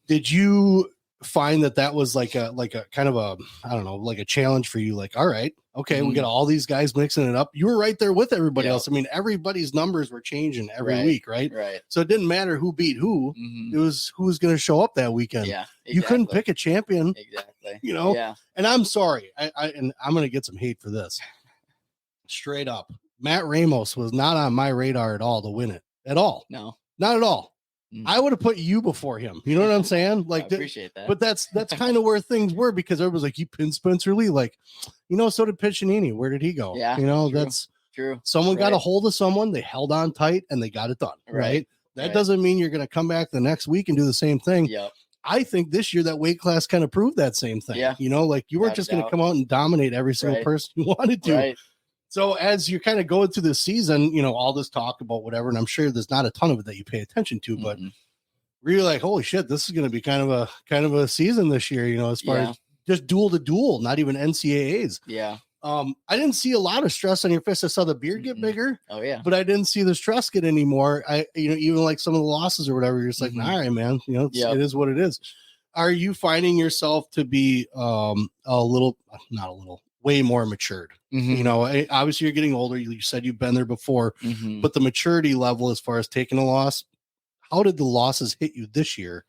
Did you find that was like a kind of a, I don't know, like a challenge for you? Like, all right, okay, we got all these guys mixing it up. You were right there with everybody else. I mean, everybody's numbers were changing every week, right? So it didn't matter who beat who. It was who was going to show up that weekend. Yeah, exactly. You couldn't pick a champion. Exactly. Yeah. And I'm sorry, and I'm going to get some hate for this. Straight up, Matt Ramos was not on my radar at all to win it at all. No, not at all. I would have put you before him. You know what I'm saying? Like, I appreciate that. But that's kind of where things were, because everyone's like, you pinned Spencer Lee. Like, so did Piccinini. Where did he go? Yeah. That's true. Someone got a hold of someone. They held on tight and they got it done. Right. That doesn't mean you're going to come back the next week and do the same thing. Yep. I think this year that weight class kind of proved that same thing. Yeah. Like you weren't just going to come out and dominate every single person you wanted to. Right. So as you're kind of going through this season, all this talk about whatever, and I'm sure there's not a ton of it that you pay attention to, but really like, holy shit, this is going to be kind of a season this year, as far as just duel to duel, not even NCAAs. Yeah. I didn't see a lot of stress on your face. I saw the beard get bigger. Oh yeah. But I didn't see the stress get any more. Even like some of the losses or whatever, you're just like, all right, man, it is what it is. Are you finding yourself to be way more matured? Obviously you're getting older. You said you've been there before, but the maturity level as far as taking a loss, how did the losses hit you this year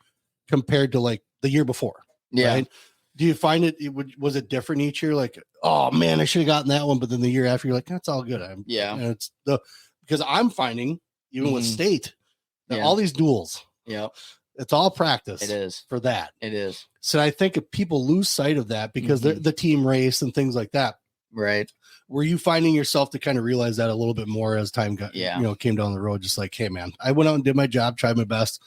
compared to like the year before? Yeah. Right? Do you find was it different each year? Like, oh man, I should have gotten that one. But then the year after, you're like, that's all good. Because I'm finding even with state that all these duels, It's all practice. It is for that. It is. So I think if people lose sight of that because the team race and things like that, right? Were you finding yourself to kind of realize that a little bit more as time got, came down the road? Just like, hey, man, I went out and did my job, tried my best.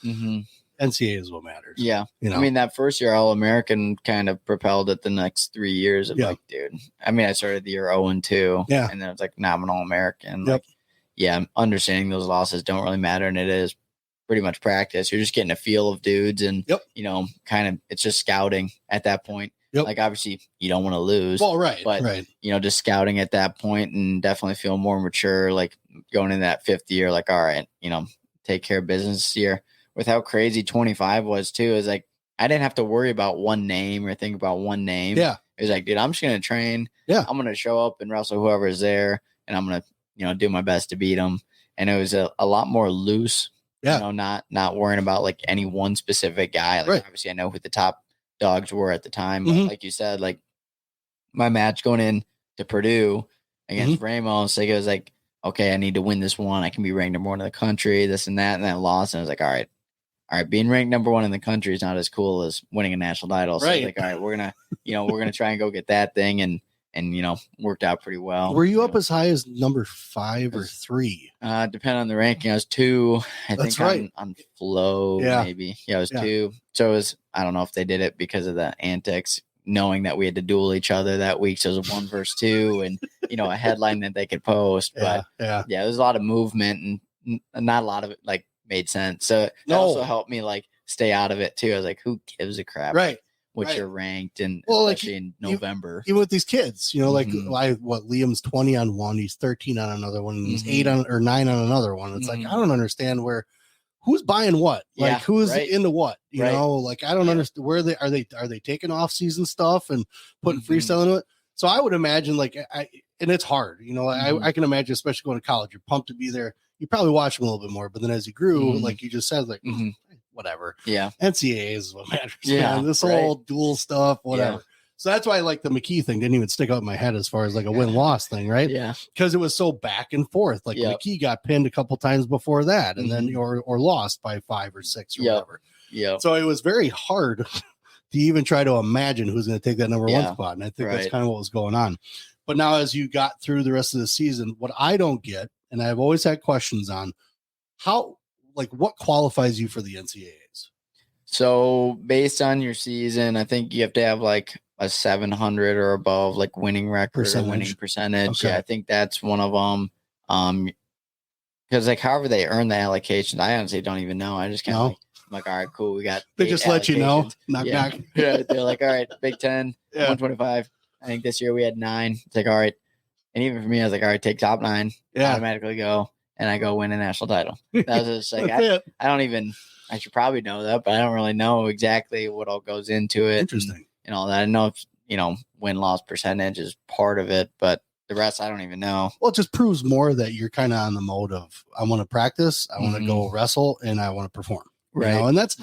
NCAA is what matters. Yeah. I mean, that first year All-American kind of propelled it the next 3 years of like, dude, I mean, I started the year 0-2. Yeah. And then it's like, now I'm an All-American. Like, I'm understanding those losses don't really matter. And it is pretty much practice. You're just getting a feel of dudes and, kind of, it's just scouting at that point. Like, obviously you don't want to lose. Well, right. But, just scouting at that point and definitely feel more mature, like going in that 5th year, like, all right, take care of business this year. With how crazy 25 was too, is like, I didn't have to worry about one name or think about one name. Yeah. It was like, dude, I'm just going to train. Yeah. I'm going to show up and wrestle whoever is there. And I'm going to, do my best to beat them. And it was a lot more loose. Yeah. Not worrying about like any one specific guy. Like, obviously I know who the top dogs were at the time. But like you said, like my match going in to Purdue against Ramos, like it was like, okay, I need to win this one. I can be ranked number 1 in the country, this and that. And then I lost. And I was like, all right, being ranked number 1 in the country is not as cool as winning a national title. So like, all right, we're going to try and go get that thing. And worked out pretty well. Were you up as high as number 5 or 3? Depending on the ranking, I was 2. I think on flow, maybe. Yeah, I was 2. So it was, I don't know if they did it because of the antics, knowing that we had to duel each other that week. So it was 1 versus 2 and, a headline that they could post. But there's a lot of movement and not a lot of it like made sense. So it also helped me like stay out of it too. I was like, who gives a crap? Right. Which you're ranked and especially in November. Even with these kids, like Liam's 20 on one, he's 13 on another one, and he's 8 on or 9 on another one. It's like, I don't understand who's buying what, like who's into what, you know, like I don't understand where are they taking off season stuff and putting freestyle into it. So I would imagine like, and it's hard, I can imagine, especially going to college, you're pumped to be there. You probably watch him a little bit more, but then as he grew, like you just said, like, whatever. Yeah. NCAA is what matters. Yeah. Man. This whole dual stuff, whatever. Yeah. So that's why like the McKee thing didn't even stick out in my head as far as like a win-loss thing, right? Yeah. Because it was so back and forth. Like McKee got pinned a couple times before that and then or lost by 5 or 6 or whatever. Yeah. So it was very hard to even try to imagine who's going to take that number 1 spot. And I think that's kind of what was going on. But now as you got through the rest of the season, what I don't get, and I've always had questions on, what qualifies you for the NCAAs? So based on your season, I think you have to have like a 700 or above, like winning record or winning percentage. Okay. Yeah, I think that's one of them. Because like however they earn the allocations, I honestly don't even know. I just kind of like, all right, cool. We got. They just let you know. Knock. Yeah, they're like, all right, Big Ten, 125. I think this year we had 9. It's like, all right. And even for me, I was like, all right, take top 9, automatically go. And I go win a national title. That was just like, I don't even, I should probably know that, but I don't really know exactly what all goes into it. Interesting. And all that. I know if, win-loss percentage is part of it, but the rest, I don't even know. Well, it just proves more that you're kind of on the mode of, I want to practice, I want to go wrestle, and I want to perform. Right. And that's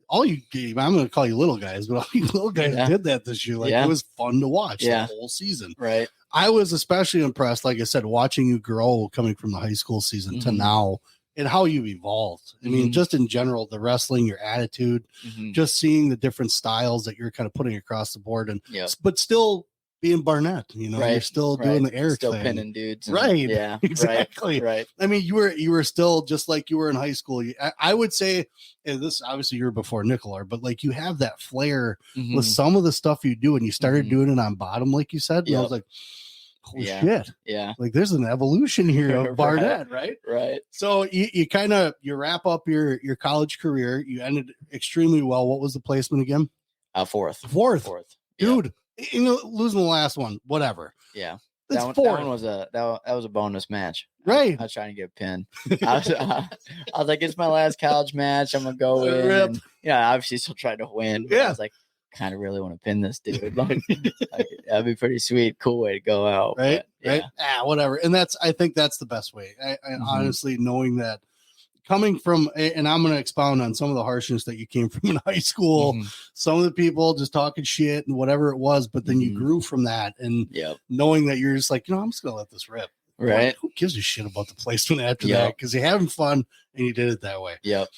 all you gave. I'm going to call you little guys, but all you little guys did that this year. Like, it was fun to watch the whole season. Right. I was especially impressed, like I said, watching you grow coming from the high school season to now and how you've evolved. I mean, just in general, the wrestling, your attitude, just seeing the different styles that you're kind of putting across the board and, but still being Barnett, you're still doing the Eric still thing. Pinning dudes. Yeah, exactly. Right. I mean, you were still just like you were in high school. I would say, and this obviously you were before Nicolar, but like you have that flair with some of the stuff you do, and you started doing it on bottom, like you said. And I was like, holy shit. Yeah. Like there's an evolution here of Barnett, right? Right. So you kind of, you wrap up your college career. You ended extremely well. What was the placement again? Fourth. Dude, losing the last one, whatever. Yeah. That one was a bonus match. Right. I was trying to get a pin. I was like, it's my last college match. I'm going to go in. And, obviously still trying to win. But I was like, kind of really want to pin this dude. Like, that'd be pretty sweet. Cool way to go out. Right. But, right. Whatever. And I think that's the best way. I honestly, knowing that coming from, and I'm going to expound on some of the harshness that you came from in high school, some of the people just talking shit and whatever it was, but then you grew from that and knowing that you're just like, I'm just going to let this rip. Right. Like, who gives a shit about the placement after that? Because you're having fun and you did it that way. Yep.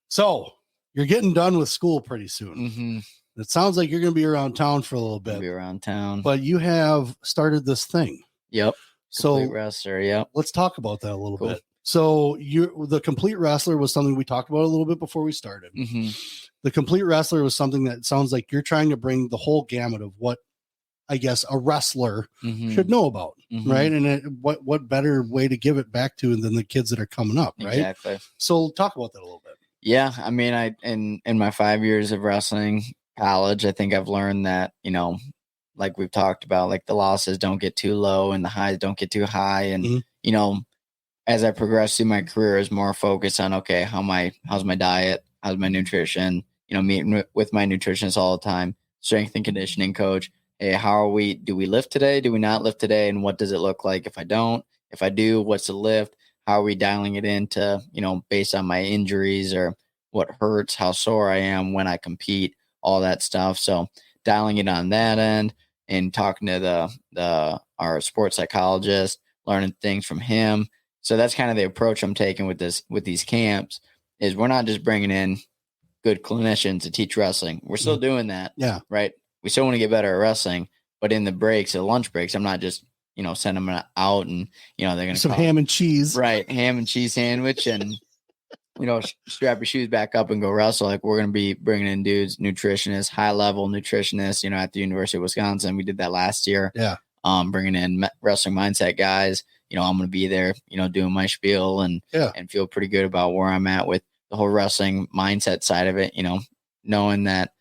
So you're getting done with school pretty soon. Mm-hmm. It sounds like you're going to be around town for a little bit. Be around town. But you have started this thing. Yep. So Complete wrestler. Yep. Let's talk about that a little bit. So the complete wrestler was something we talked about a little bit before we started. Mm-hmm. The complete wrestler was something that sounds like you're trying to bring the whole gamut of what I guess a wrestler should know about, right? And what better way to give it back to than the kids that are coming up, right? Exactly. So talk about that a little bit. Yeah, I mean, in my 5 years of wrestling college, I think I've learned that, like we've talked about, like the losses don't get too low and the highs don't get too high. And, as I progress through my career, is more focused on, okay, how's my diet? How's my nutrition? Meeting with my nutritionist all the time, strength and conditioning coach. Hey, do we lift today? Do we not lift today? And what does it look like if I don't? If I do, what's the lift? How are we dialing it into, based on my injuries or what hurts, how sore I am when I compete, all that stuff. So dialing it on that end and talking to our sports psychologist, learning things from him. So that's kind of the approach I'm taking with these camps, is we're not just bringing in good clinicians to teach wrestling. We're still doing that. Yeah. Right. We still want to get better at wrestling, but in the breaks, the lunch breaks, I'm not just, send them out and, they're going to some ham and cheese, right? Ham and cheese sandwich and, strap your shoes back up and go wrestle. Like, we're going to be bringing in dudes, nutritionists, high level nutritionists, at the University of Wisconsin. We did that last year. Yeah. Bringing in wrestling mindset guys. I'm going to be there, doing my spiel and feel pretty good about where I'm at with the whole wrestling mindset side of it, knowing that,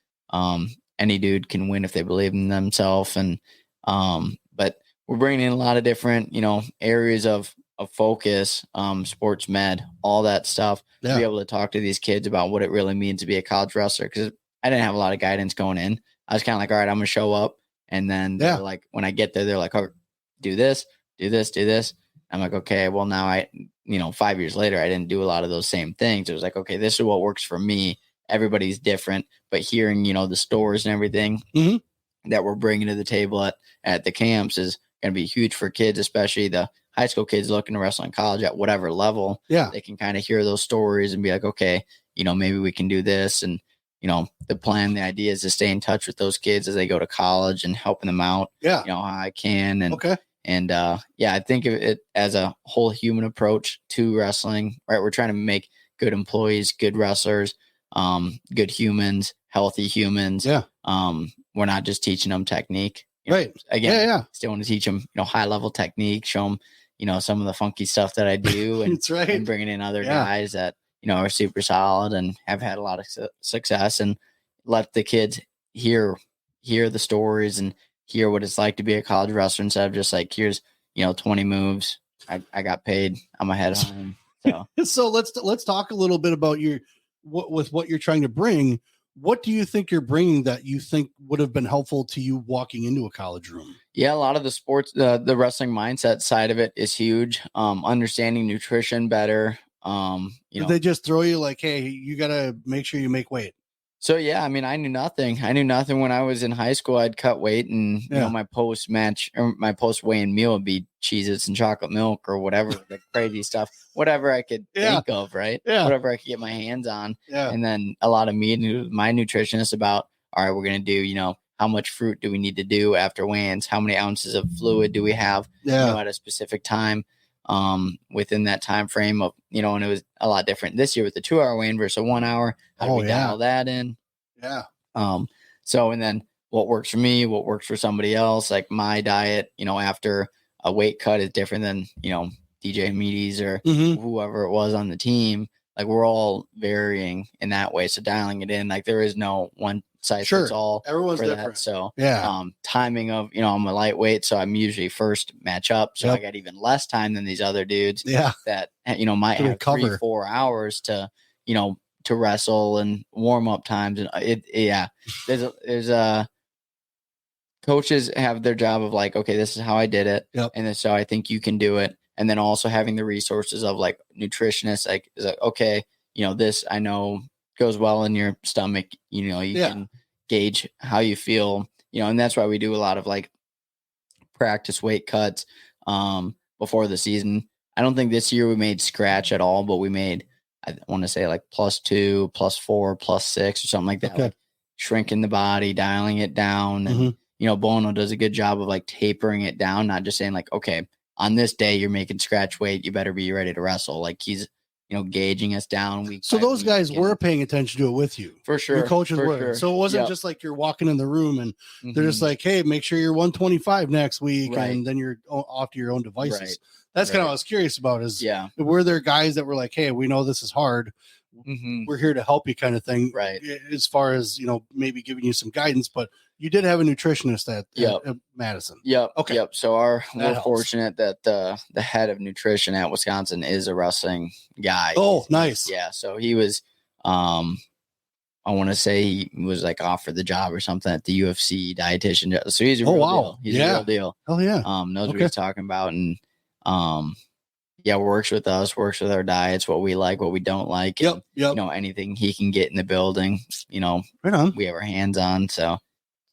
any dude can win if they believe in themselves. And, but we're bringing in a lot of different, areas of focus, sports med, all that stuff to be able to talk to these kids about what it really means to be a college wrestler. Cause I didn't have a lot of guidance going in. I was kind of like, all right, I'm going to show up. And then they're like, when I get there, they're like, oh, do this, do this, do this. I'm like, okay, well now 5 years later, I didn't do a lot of those same things. It was like, okay, this is what works for me. Everybody's different, but hearing, the stories and everything that we're bringing to the table at the camps is going to be huge for kids, especially the high school kids looking to wrestle in college at whatever level. Yeah. They can kind of hear those stories and be like, okay, maybe we can do this. And, the idea is to stay in touch with those kids as they go to college and helping them out. Yeah. How I can. And, okay. And I think of it as a whole human approach to wrestling, right? We're trying to make good employees, good wrestlers, good humans, healthy humans. Yeah. We're not just teaching them technique. Right. Again, still want to teach them, high level technique, show them, some of the funky stuff that I do and, that's right. And bringing in other guys that, are super solid and have had a lot of success, and let the kids hear the stories and hear what it's like to be a college wrestler instead of just like, here's, 20 moves. I got paid. I'm ahead home. So let's talk a little bit about what you're trying to bring. What do you think you're bringing that you think would have been helpful to you walking into a college room? Yeah, a lot of the sports, the wrestling mindset side of it is huge. Understanding nutrition better. Did they just throw you like, hey, you got to make sure you make weight? So, yeah, I mean, I knew nothing. When I was in high school. I'd cut weight and, my post-match or my post-weigh-in meal would be Cheez-Its and chocolate milk or whatever, the crazy stuff, whatever I could think of, right? Yeah. Whatever I could get my hands on. Yeah. And then a lot of meetings with my nutritionist about, all right, we're going to do, how much fruit do we need to do after weigh-ins? How many ounces of fluid do we have at a specific time within that time frame of, and it was a lot different this year with the 2 hour weigh-in versus a 1 hour. How do we dial that in? Yeah. So, and then what works for me, what works for somebody else, like my diet, after a weight cut is different than, DJ Meaties or whoever it was on the team. Like, we're all varying in that way. So dialing it in, like, there is no one size fits all. Everyone's different. That. So timing of, I'm a lightweight, so I'm usually first match up. So I got even less time than these other dudes that, might have 3-4 hours to, to wrestle and warm up times. And there's coaches have their job of like, okay, this is how I did it. Yep. And then, so I think you can do it. And then also having the resources of like nutritionists, like, is like, okay, this I know goes well in your stomach, you can gauge how you feel, and that's why we do a lot of like practice weight cuts before the season. I don't think this year we made scratch at all, but we made I want to say like +2, +4, +6 or something like that. Okay. Like shrinking the body, dialing it down. And, Bono does a good job of like tapering it down, not just saying like, okay, on this day you're making scratch weight, you better be ready to wrestle. Like he's, gauging us down week. So those guys were paying attention to it with you. For sure. Your coaches were. Sure. So it wasn't just like you're walking in the room and they're just like, hey, make sure you're 125 next week. Right. And then you're off to your own devices. Right. That's kind of what I was curious about is, were there guys that were like, hey, we know this is hard. We're here to help you kind of thing. Right. As far as, maybe giving you some guidance, but you did have a nutritionist at Madison. Yep. Okay. Yep. So we're fortunate that the head of nutrition at Wisconsin is a wrestling guy. Oh, nice. Yeah. So he was, I want to say he was like offered the job or something at the UFC dietitian. So he's a real deal. He's a real deal. Oh yeah. Knows what he's talking about. And, works with us, works with our diets, what we like, what we don't like. Yep. And, anything he can get in the building, right on. We have our hands on. So,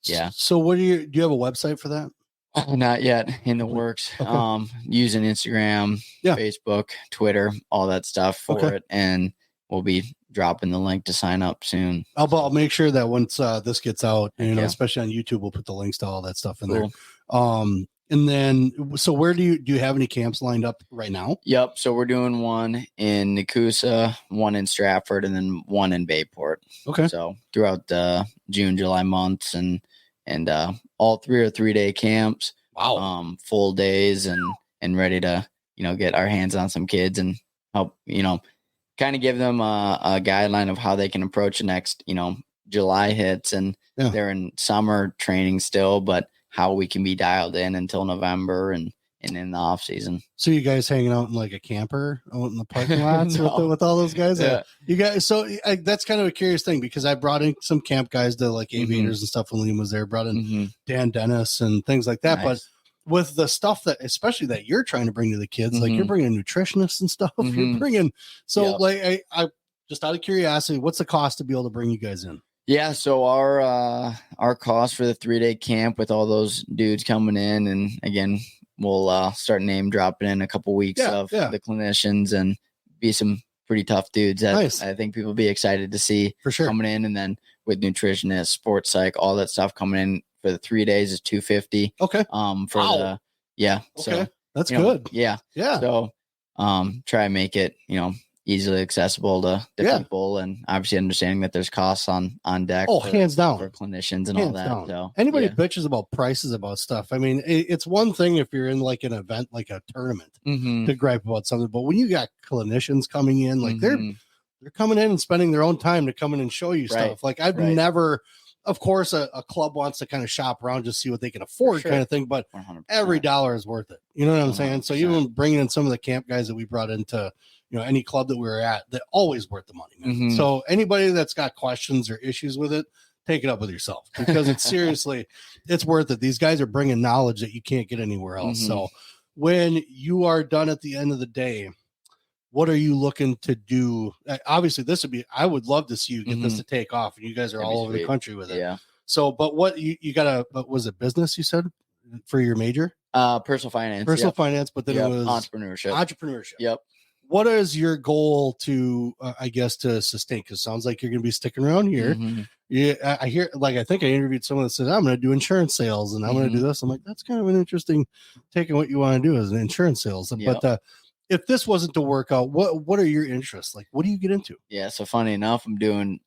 yeah. So do you have a website for that? Not yet, in the works. Okay. Using Instagram, Facebook, Twitter, all that stuff for it. And we'll be dropping the link to sign up soon. I'll make sure that once this gets out, especially on YouTube, we'll put the links to all that stuff in there. And then, so where do you have any camps lined up right now? Yep. So we're doing one in Nakusa, one in Stratford, and then one in Bayport. Okay. So throughout the June, July months, and all 3 are 3-day camps. Wow. Full days and ready to, get our hands on some kids and help, kind of give them a guideline of how they can approach the next, July hits, and they're in summer training still, but how we can be dialed in until November and in the off season. So you guys hanging out in like a camper out in the parking lots with all those guys? Yeah. You guys. So that's kind of a curious thing because I brought in some camp guys to like aviators and stuff when Liam was there, brought in Dan Dennis and things like that. Nice. But with the stuff that, especially that you're trying to bring to the kids, like you're bringing nutritionists and stuff, you're bringing, like I just out of curiosity, what's the cost to be able to bring you guys in? Yeah, so our cost for the 3-day camp with all those dudes coming in, and again, we'll start name dropping in a couple weeks of the clinicians and be some pretty tough dudes that I think people will be excited to see for sure coming in. And then with nutritionists, sports psych, all that stuff coming in for the 3 days is $250. Okay. Okay. So that's good. Yeah. So try and make it, easily accessible to people, and obviously understanding that there's costs on deck. Hands down for clinicians and all that. Down. So anybody bitches about prices about stuff. I mean, it's one thing if you're in like an event, like a tournament to gripe about something, but when you got clinicians coming in, like they're coming in and spending their own time to come in and show you stuff. Like I've never, of course, a club wants to kind of shop around, just see what they can afford kind of thing, but 100%. Every dollar is worth it. You know what I'm saying? So even bringing in some of the camp guys that we brought into, any club that we were at, that always worth the money, man. So anybody that's got questions or issues with it, take it up with yourself, because it's seriously, it's worth it. These guys are bringing knowledge that you can't get anywhere else. So when you are done at the end of the day, what are you looking to do? Obviously I would love to see you get this to take off, and you guys are all over the country with it. Yeah. So, but what you got but was it business you said for your major? Personal finance, but then it was entrepreneurship. Yep. What is your goal to, to sustain? Because it sounds like you're going to be sticking around here. Yeah, I hear, I think I interviewed someone that said, I'm going to do insurance sales and I'm going to do this. I'm like, that's kind of an interesting take on what you want to do as an insurance sales. Yep. But if this wasn't to work out, what are your interests? Like, what do you get into? Yeah. So funny enough,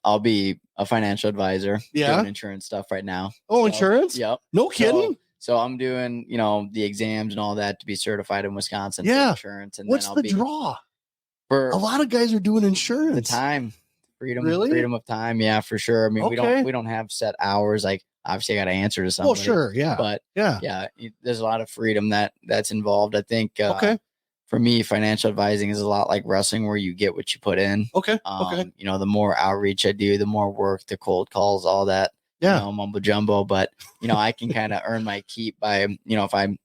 I'll be a financial advisor. Doing insurance stuff right now. Oh, insurance? Yep. No kidding. So I'm doing, the exams and all that to be certified in Wisconsin for insurance. And what's then the draw? For a lot of guys are doing insurance. The time, freedom of time. Yeah, for sure. I mean, we don't have set hours. Like obviously I got to answer to somebody. Well, sure. Yeah. But there's a lot of freedom that's involved. I think, for me, financial advising is a lot like wrestling, where you get what you put in. Okay. The more outreach I do, the more work, the cold calls, all that, mumbo jumbo. But, I can kind of earn my keep by, if I'm,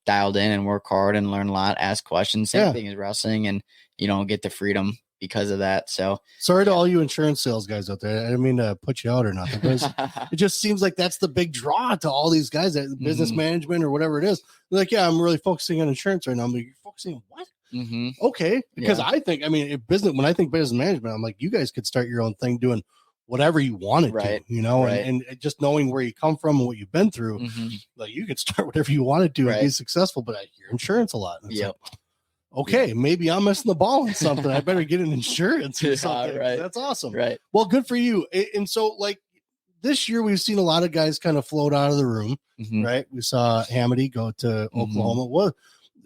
dialed in and work hard and learn a lot, ask questions, same thing as wrestling, and, get the freedom because of that. So sorry to all you insurance sales guys out there. I didn't mean to put you out or nothing, but it just seems like that's the big draw to all these guys at business management or whatever it is. They're like, I'm really focusing on insurance right now. I'm like, you're focusing on what? Okay. Because I think, I mean, when I think business management, I'm like, you guys could start your own thing doing whatever you wanted to, and just knowing where you come from and what you've been through, like you could start whatever you wanted to and be successful, but I hear insurance a lot. Like, okay, maybe I'm missing the ball on something. I better get an insurance or something. That's awesome. Right. Well, good for you. And so like this year we've seen a lot of guys kind of float out of the room, right? We saw Hamady go to Oklahoma. Well,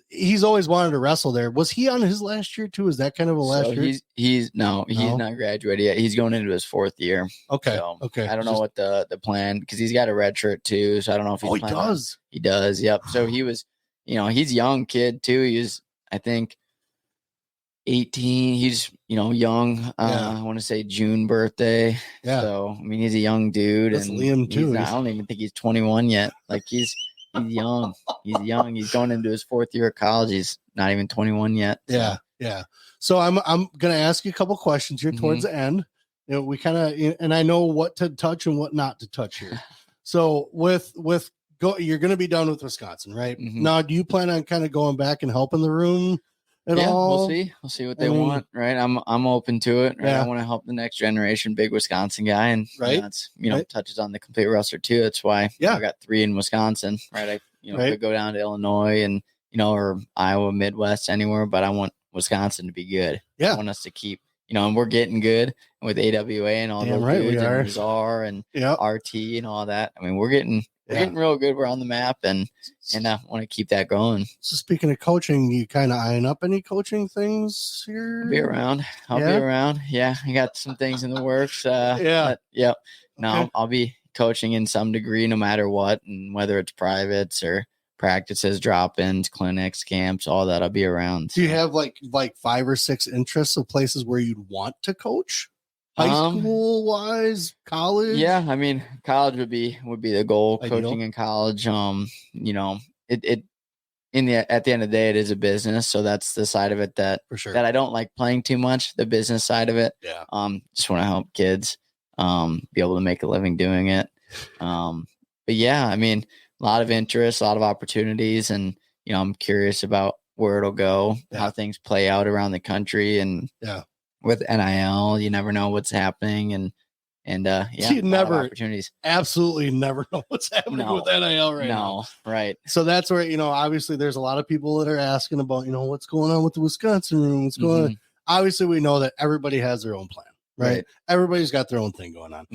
he's always wanted to wrestle there. Was he on his last year too? Is that kind of a last year? He's not graduated yet. He's going into his 4th year. Okay. So okay. I don't know what the plan, because he's got a red shirt too. So I don't know if he's he does. He does. Yep. So he was, he's a young kid too. He was, I think, 18. He's, young. I want to say June birthday. Yeah. So I mean, he's a young dude. That's and Liam too. I don't even think he's 21 yet. Like he's young. He's young. He's going into his 4th year of college. He's not even 21 yet. So. Yeah. Yeah. So I'm going to ask you a couple questions here towards the end. We kind of, and I know what to touch and what not to touch here. So you're going to be done with Wisconsin, right? Now, do you plan on kind of going back and helping the room at all? We'll see what they want. Right. I'm open to it. Right. I want to help the next generation, big Wisconsin guy. And that's, touches on the complete roster too. That's why I got 3 in Wisconsin. Right. I could go down to Illinois and, or Iowa, Midwest, anywhere, but I want Wisconsin to be good. I want us to keep, and we're getting good with AWA and all those dudes and Czar and RT and all that. I mean, we're getting real good. We're on the map and I want to keep that going. So speaking of coaching, you kind of eyeing up any coaching things here? I'll be around. Yeah. I got some things in the works. No, I'll be coaching in some degree, no matter what, and whether it's privates or practices, drop-ins, clinics, camps, all that. I'll be around. Do you have like 5 or 6 interests of places where you'd want to coach? High school wise, college? Yeah, I mean, college would be the goal. Coaching in college. At the end of the day, it is a business. So that's the side of it that for sure that I don't like playing too much, the business side of it. Yeah. Just want to help kids be able to make a living doing it. But yeah, I mean, a lot of interest, a lot of opportunities, and I'm curious about where it'll go, how things play out around the country, and with NIL, you never know what's happening, and you opportunities. Absolutely never know what's happening with NIL right now. Right. So that's where obviously there's a lot of people that are asking about what's going on with the Wisconsin room, what's going on. Obviously, we know that everybody has their own plan. Right. Everybody's got their own thing going on.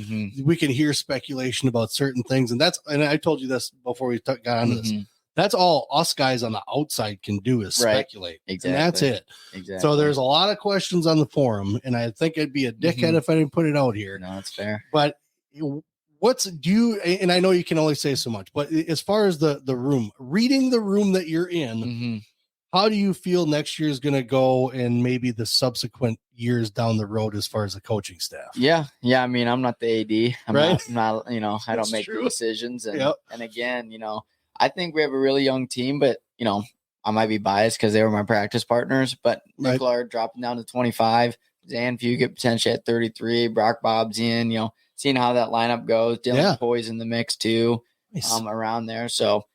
We can hear speculation about certain things. And I told you this before we got onto this. That's all us guys on the outside can do is speculate. Exactly. And that's it. Exactly. So there's a lot of questions on the forum. And I think I'd be a dickhead if I didn't put it out here. No, that's fair. But and I know you can only say so much, but as far as the room, reading the room that you're in, how do you feel next year is going to go and maybe the subsequent years down the road as far as the coaching staff? Yeah. I mean, I'm not the AD. I'm not I don't make the decisions. And, and again, I think we have a really young team, but, I might be biased because they were my practice partners, but Nick Lard dropping down to 25, Zan Fugit potentially at 33, Brock Bobzian, seeing how that lineup goes. Dylan Poy's in the mix too, around there. So,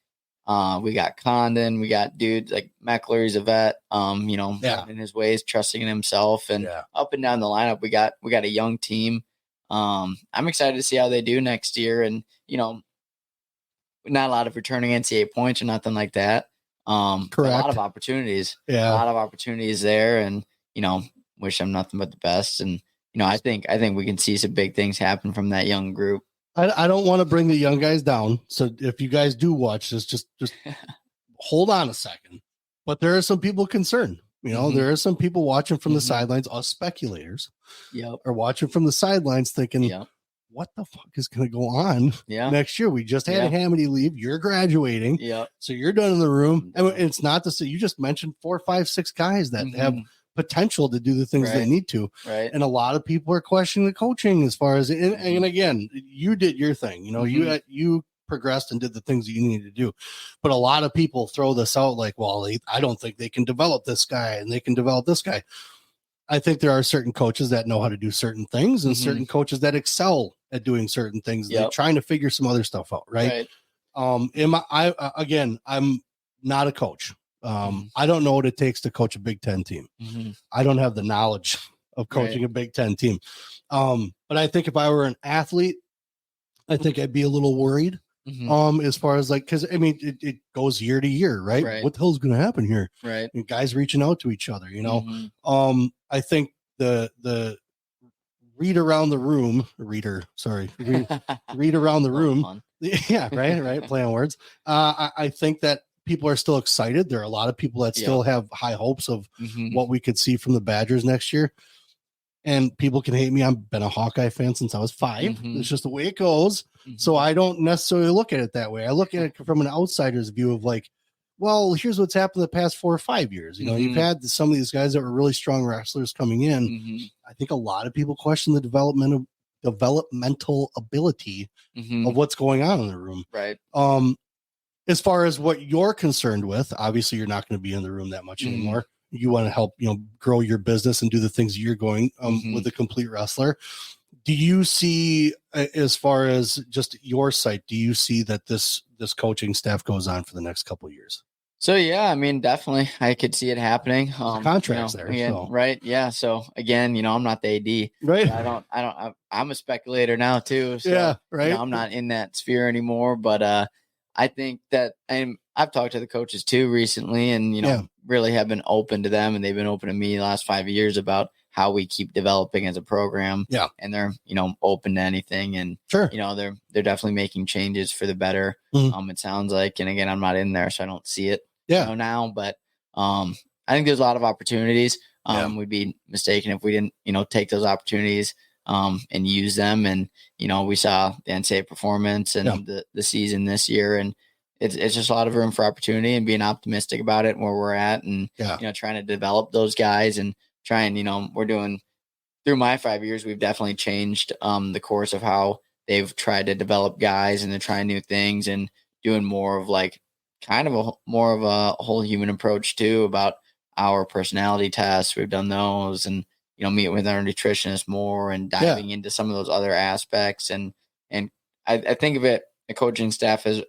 we got Condon, we got dudes like Meckler, he's a vet, in his ways, trusting in himself, and up and down the lineup, we got a young team. I'm excited to see how they do next year, and not a lot of returning NCAA points or nothing like that. Correct. A lot of opportunities, there, and wish them nothing but the best. And I think we can see some big things happen from that young group. I don't want to bring the young guys down. So if you guys do watch this, just hold on a second. But there are some people concerned. There are some people watching from the sidelines, us speculators, are watching from the sidelines thinking, what the fuck is going to go on next year? We just had Hamady leave. You're graduating. So you're done in the room. And it's not to say, you just mentioned 4, 5, 6 guys that have potential to do the things they need to. Right. And a lot of people are questioning the coaching as far as, and again, you did your thing, you progressed and did the things that you needed to do. But a lot of people throw this out like, well, I don't think they can develop this guy and they can develop this guy. I think there are certain coaches that know how to do certain things and certain coaches that excel at doing certain things. They're trying to figure some other stuff out. Right. I'm not a coach. I don't know what it takes to coach a Big Ten team. I don't have the knowledge of coaching a Big Ten team. But I think if I were an athlete, I think I'd be a little worried. As far as like, cause I mean, it goes year to year, right? What the hell's going to happen here? Right. And guys reaching out to each other, you know? I think the read around the room, read around the room. Yeah. Right. Play on words. I think that people are still excited. There are a lot of people that still have high hopes of what we could see from the Badgers next year. And people can hate me. I've been a Hawkeye fan since I was 5. It's just the way it goes. So I don't necessarily look at it that way. I look at it from an outsider's view of like, well, here's what's happened the past 4 or 5 years. You know, you've had some of these guys that were really strong wrestlers coming in. I think a lot of people question the developmental ability of what's going on in the room. Right. As far as what you're concerned with, obviously you're not going to be in the room that much anymore. You want to help, you know, grow your business and do the things you're going with a complete wrestler. Do you see, as far as just your site, do you see that this coaching staff goes on for the next couple of years? So, yeah, I mean, definitely I could see it happening. Contracts there. Again, so. Right. Yeah. So again, you know, I'm not the AD. Right. I'm a speculator now too. So, yeah. Right. You know, I'm not in that sphere anymore, but, I think that I've talked to the coaches too recently and, you know, really have been open to them and they've been open to me the last 5 years about how we keep developing as a program. Yeah. And they're, you know, open to anything and, you know, they're definitely making changes for the better. It sounds like, and again, I'm not in there, so I don't see it you know, now, but, I think there's a lot of opportunities. We'd be mistaken if we didn't, you know, take those opportunities, and use them. And, you know, we saw the NCAA performance and the season this year, and it's just a lot of room for opportunity and being optimistic about it and where we're at and, you know, trying to develop those guys and trying, you know, we're doing through my 5 years, we've definitely changed, the course of how they've tried to develop guys and they're trying new things and doing more of like kind of more of a whole human approach too about our personality tests. We've done those and, you know, meet with our nutritionist more and diving into some of those other aspects. And I think of it, the coaching staff as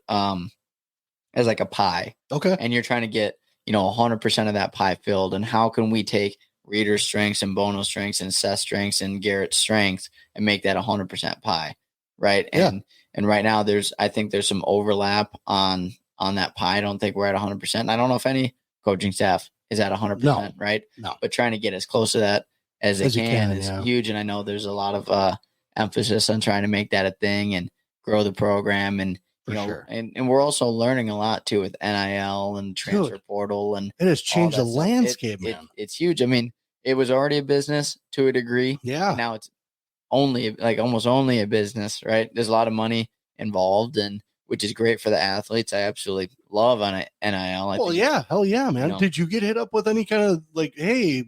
like a pie. Okay. And you're trying to get, you know, 100% of that pie filled. And how can we take Reader's strengths and Bono's strengths and Seth's strengths and Garrett's strengths and make that 100% pie. Right. And right now I think there's some overlap on that pie. I don't think we're at 100%. I don't know if any coaching staff is at 100%. Right. No. But trying to get as close to that as they can is huge. And I know there's a lot of emphasis on trying to make that a thing and grow the program. And, you know, and we're also learning a lot too with NIL and transfer portal. And it has changed the landscape, man. It's huge. I mean, it was already a business to a degree. Yeah. Now it's only like almost only a business, right? There's a lot of money involved and which is great for the athletes. I absolutely love on NIL. Hell yeah, man. You know, did you get hit up with any kind of like, hey,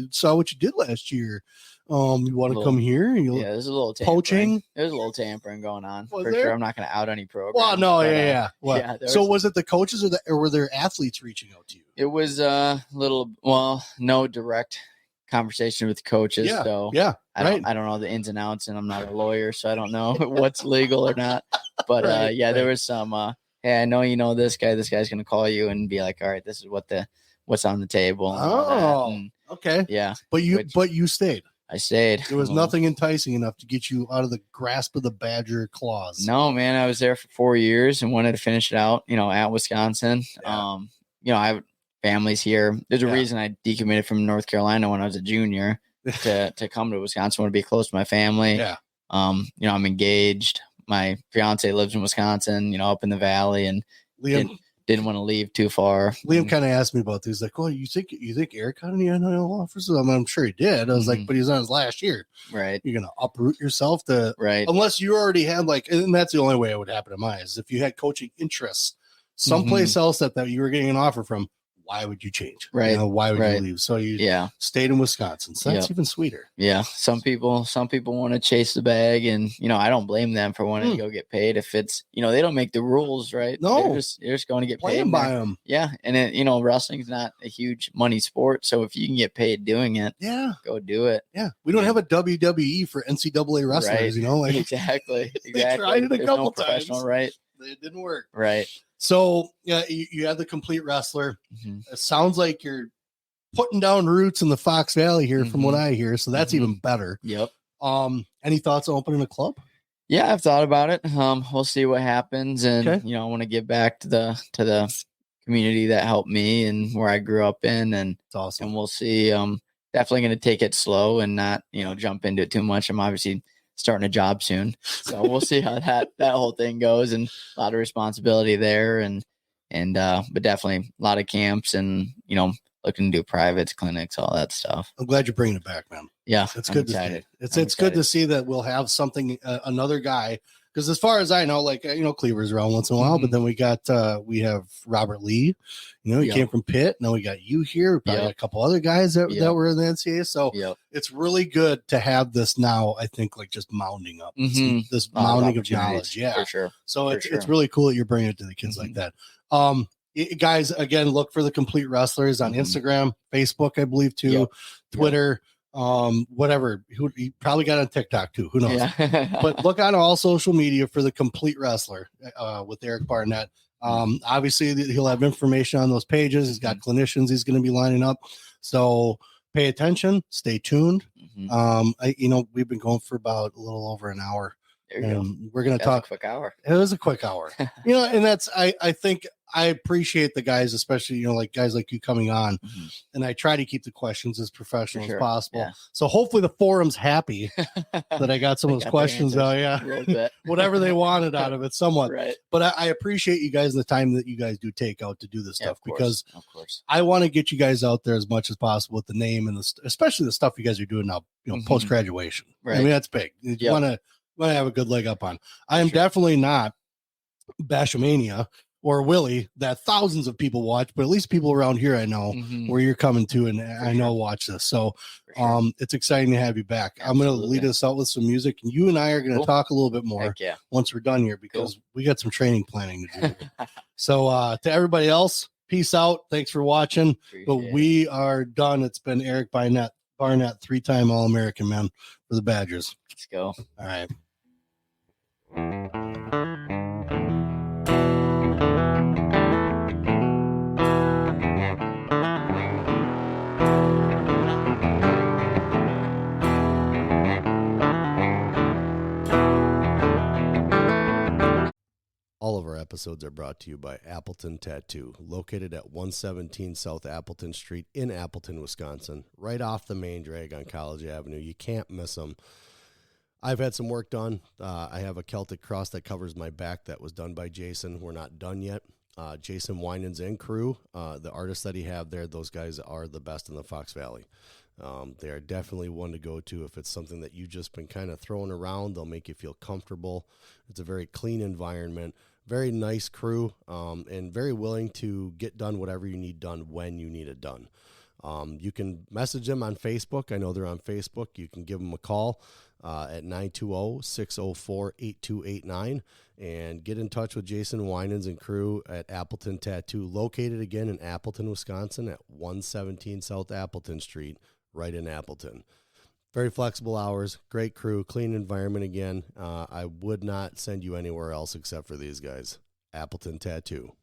saw what you did last year? You want to come here? There's a little poaching. There's a little tampering going on for sure. I'm not going to out any program. Well, no, but, so was it the coaches or were there athletes reaching out to you? It was no direct conversation with coaches. So I don't know the ins and outs, and I'm not a lawyer, so I don't know what's legal or not. But there was some. Hey, I know you know this guy. This guy's going to call you and be like, all right, this is what's on the table. And okay. Yeah, but you stayed. I stayed. There was nothing enticing enough to get you out of the grasp of the Badger claws. No, man. I was there for 4 years and wanted to finish it out, you know, at Wisconsin. Yeah. You know, I have families here. There's a reason I decommitted from North Carolina when I was a junior to come to Wisconsin. I want to be close to my family. Yeah. You know, I'm engaged. My fiance lives in Wisconsin, you know, up in the valley, and Liam didn't want to leave too far. Liam kind of asked me about this. Like, oh, you think Eric got any NIL offers? I'm sure he did. I was like, but he's on his last year. Right. You're going to uproot yourself unless you already had and that's the only way it would happen in my eyes. If you had coaching interests someplace else that you were getting an offer from, why would you change? Right. You know, why would you leave? So you stayed in Wisconsin. So that's even sweeter. Yeah. Some people want to chase the bag, and, you know, I don't blame them for wanting to go get paid. If it's, you know, they don't make the rules, right? No, they're just going to get paid by them. Yeah. And you know, wrestling's not a huge money sport. So if you can get paid doing it, go do it. Yeah. We don't have a WWE for NCAA wrestlers, you know, like exactly. They tried it a couple times. Right. It didn't work. Right. So you have the complete wrestler. Mm-hmm. It sounds like you're putting down roots in the Fox Valley here, from what I hear. So that's even better. Yep. Any thoughts on opening a club? Yeah, I've thought about it. We'll see what happens, and I want to give back to the community that helped me and where I grew up in, and it's awesome. And we'll see. Definitely going to take it slow and not jump into it too much. I'm obviously starting a job soon, so we'll see how that whole thing goes, and a lot of responsibility there, and but definitely a lot of camps, and looking to do privates, clinics, all that stuff. I'm glad you're bringing it back, man. Yeah, it's good to see. It's good to see that we'll have something, another guy, because as far as I know, like Cleaver's around once in a while, but then we have Robert Lee, he came from Pitt. Now we got you here. We probably got a couple other guys that were in the NCAA. So it's really good to have this now. I think like just mounding up this mounding of knowledge. Yeah, for sure. So it's really cool that you're bringing it to the kids like that. Guys, again, look for the Complete Wrestlers on Instagram, Facebook, I believe too, Twitter, whatever. He probably got on TikTok too. Who knows? Yeah. But look on all social media for the Complete Wrestler with Eric Barnett. Obviously, he'll have information on those pages. He's got clinicians he's going to be lining up. So pay attention. Stay tuned. We've been going for about a little over an hour. And we're going to talk a quick hour. It was a quick hour, and that's, I think I appreciate the guys, especially, like guys like you coming on, and I try to keep the questions as professional as possible. Yeah. So hopefully the forum's happy that I got some of those questions out. Yeah. Whatever they wanted out of it somewhat. Right. But I appreciate you guys and the time that you guys do take out to do this stuff, because I want to get you guys out there as much as possible with the name and especially the stuff you guys are doing now, post-graduation. Right. I mean, that's big. You want to have a good leg up on. I am definitely not Bashamania or Willie that thousands of people watch, but at least people around here I know where you're coming to, and I know watch this. So it's exciting to have you back. Absolutely. I'm going to lead us out with some music, and you and I are going to talk a little bit more once we're done here, because we got some training planning to do. So to everybody else, peace out. Thanks for watching. We are done. It's been Eric Barnett, 3-time All-American, man, for the Badgers. Let's go. All right. All of our episodes are brought to you by Appleton Tattoo, located at 117 South Appleton Street in Appleton, Wisconsin, right off the main drag on College Avenue. You can't miss them. I've had some work done. I have a Celtic cross that covers my back that was done by Jason. We're not done yet. Jason Winans and crew, the artists that he have there, those guys are the best in the Fox Valley. They are definitely one to go to if it's something that you've just been kind of throwing around. They'll make you feel comfortable. It's a very clean environment, very nice crew, and very willing to get done whatever you need done when you need it done. You can message them on Facebook. I know they're on Facebook. You can give them a call at 920-604-8289 and get in touch with Jason Winans and crew at Appleton Tattoo, located again in Appleton, Wisconsin at 117 South Appleton Street, right in Appleton. Very flexible hours, great crew, clean environment again. I would not send you anywhere else except for these guys. Appleton Tattoo.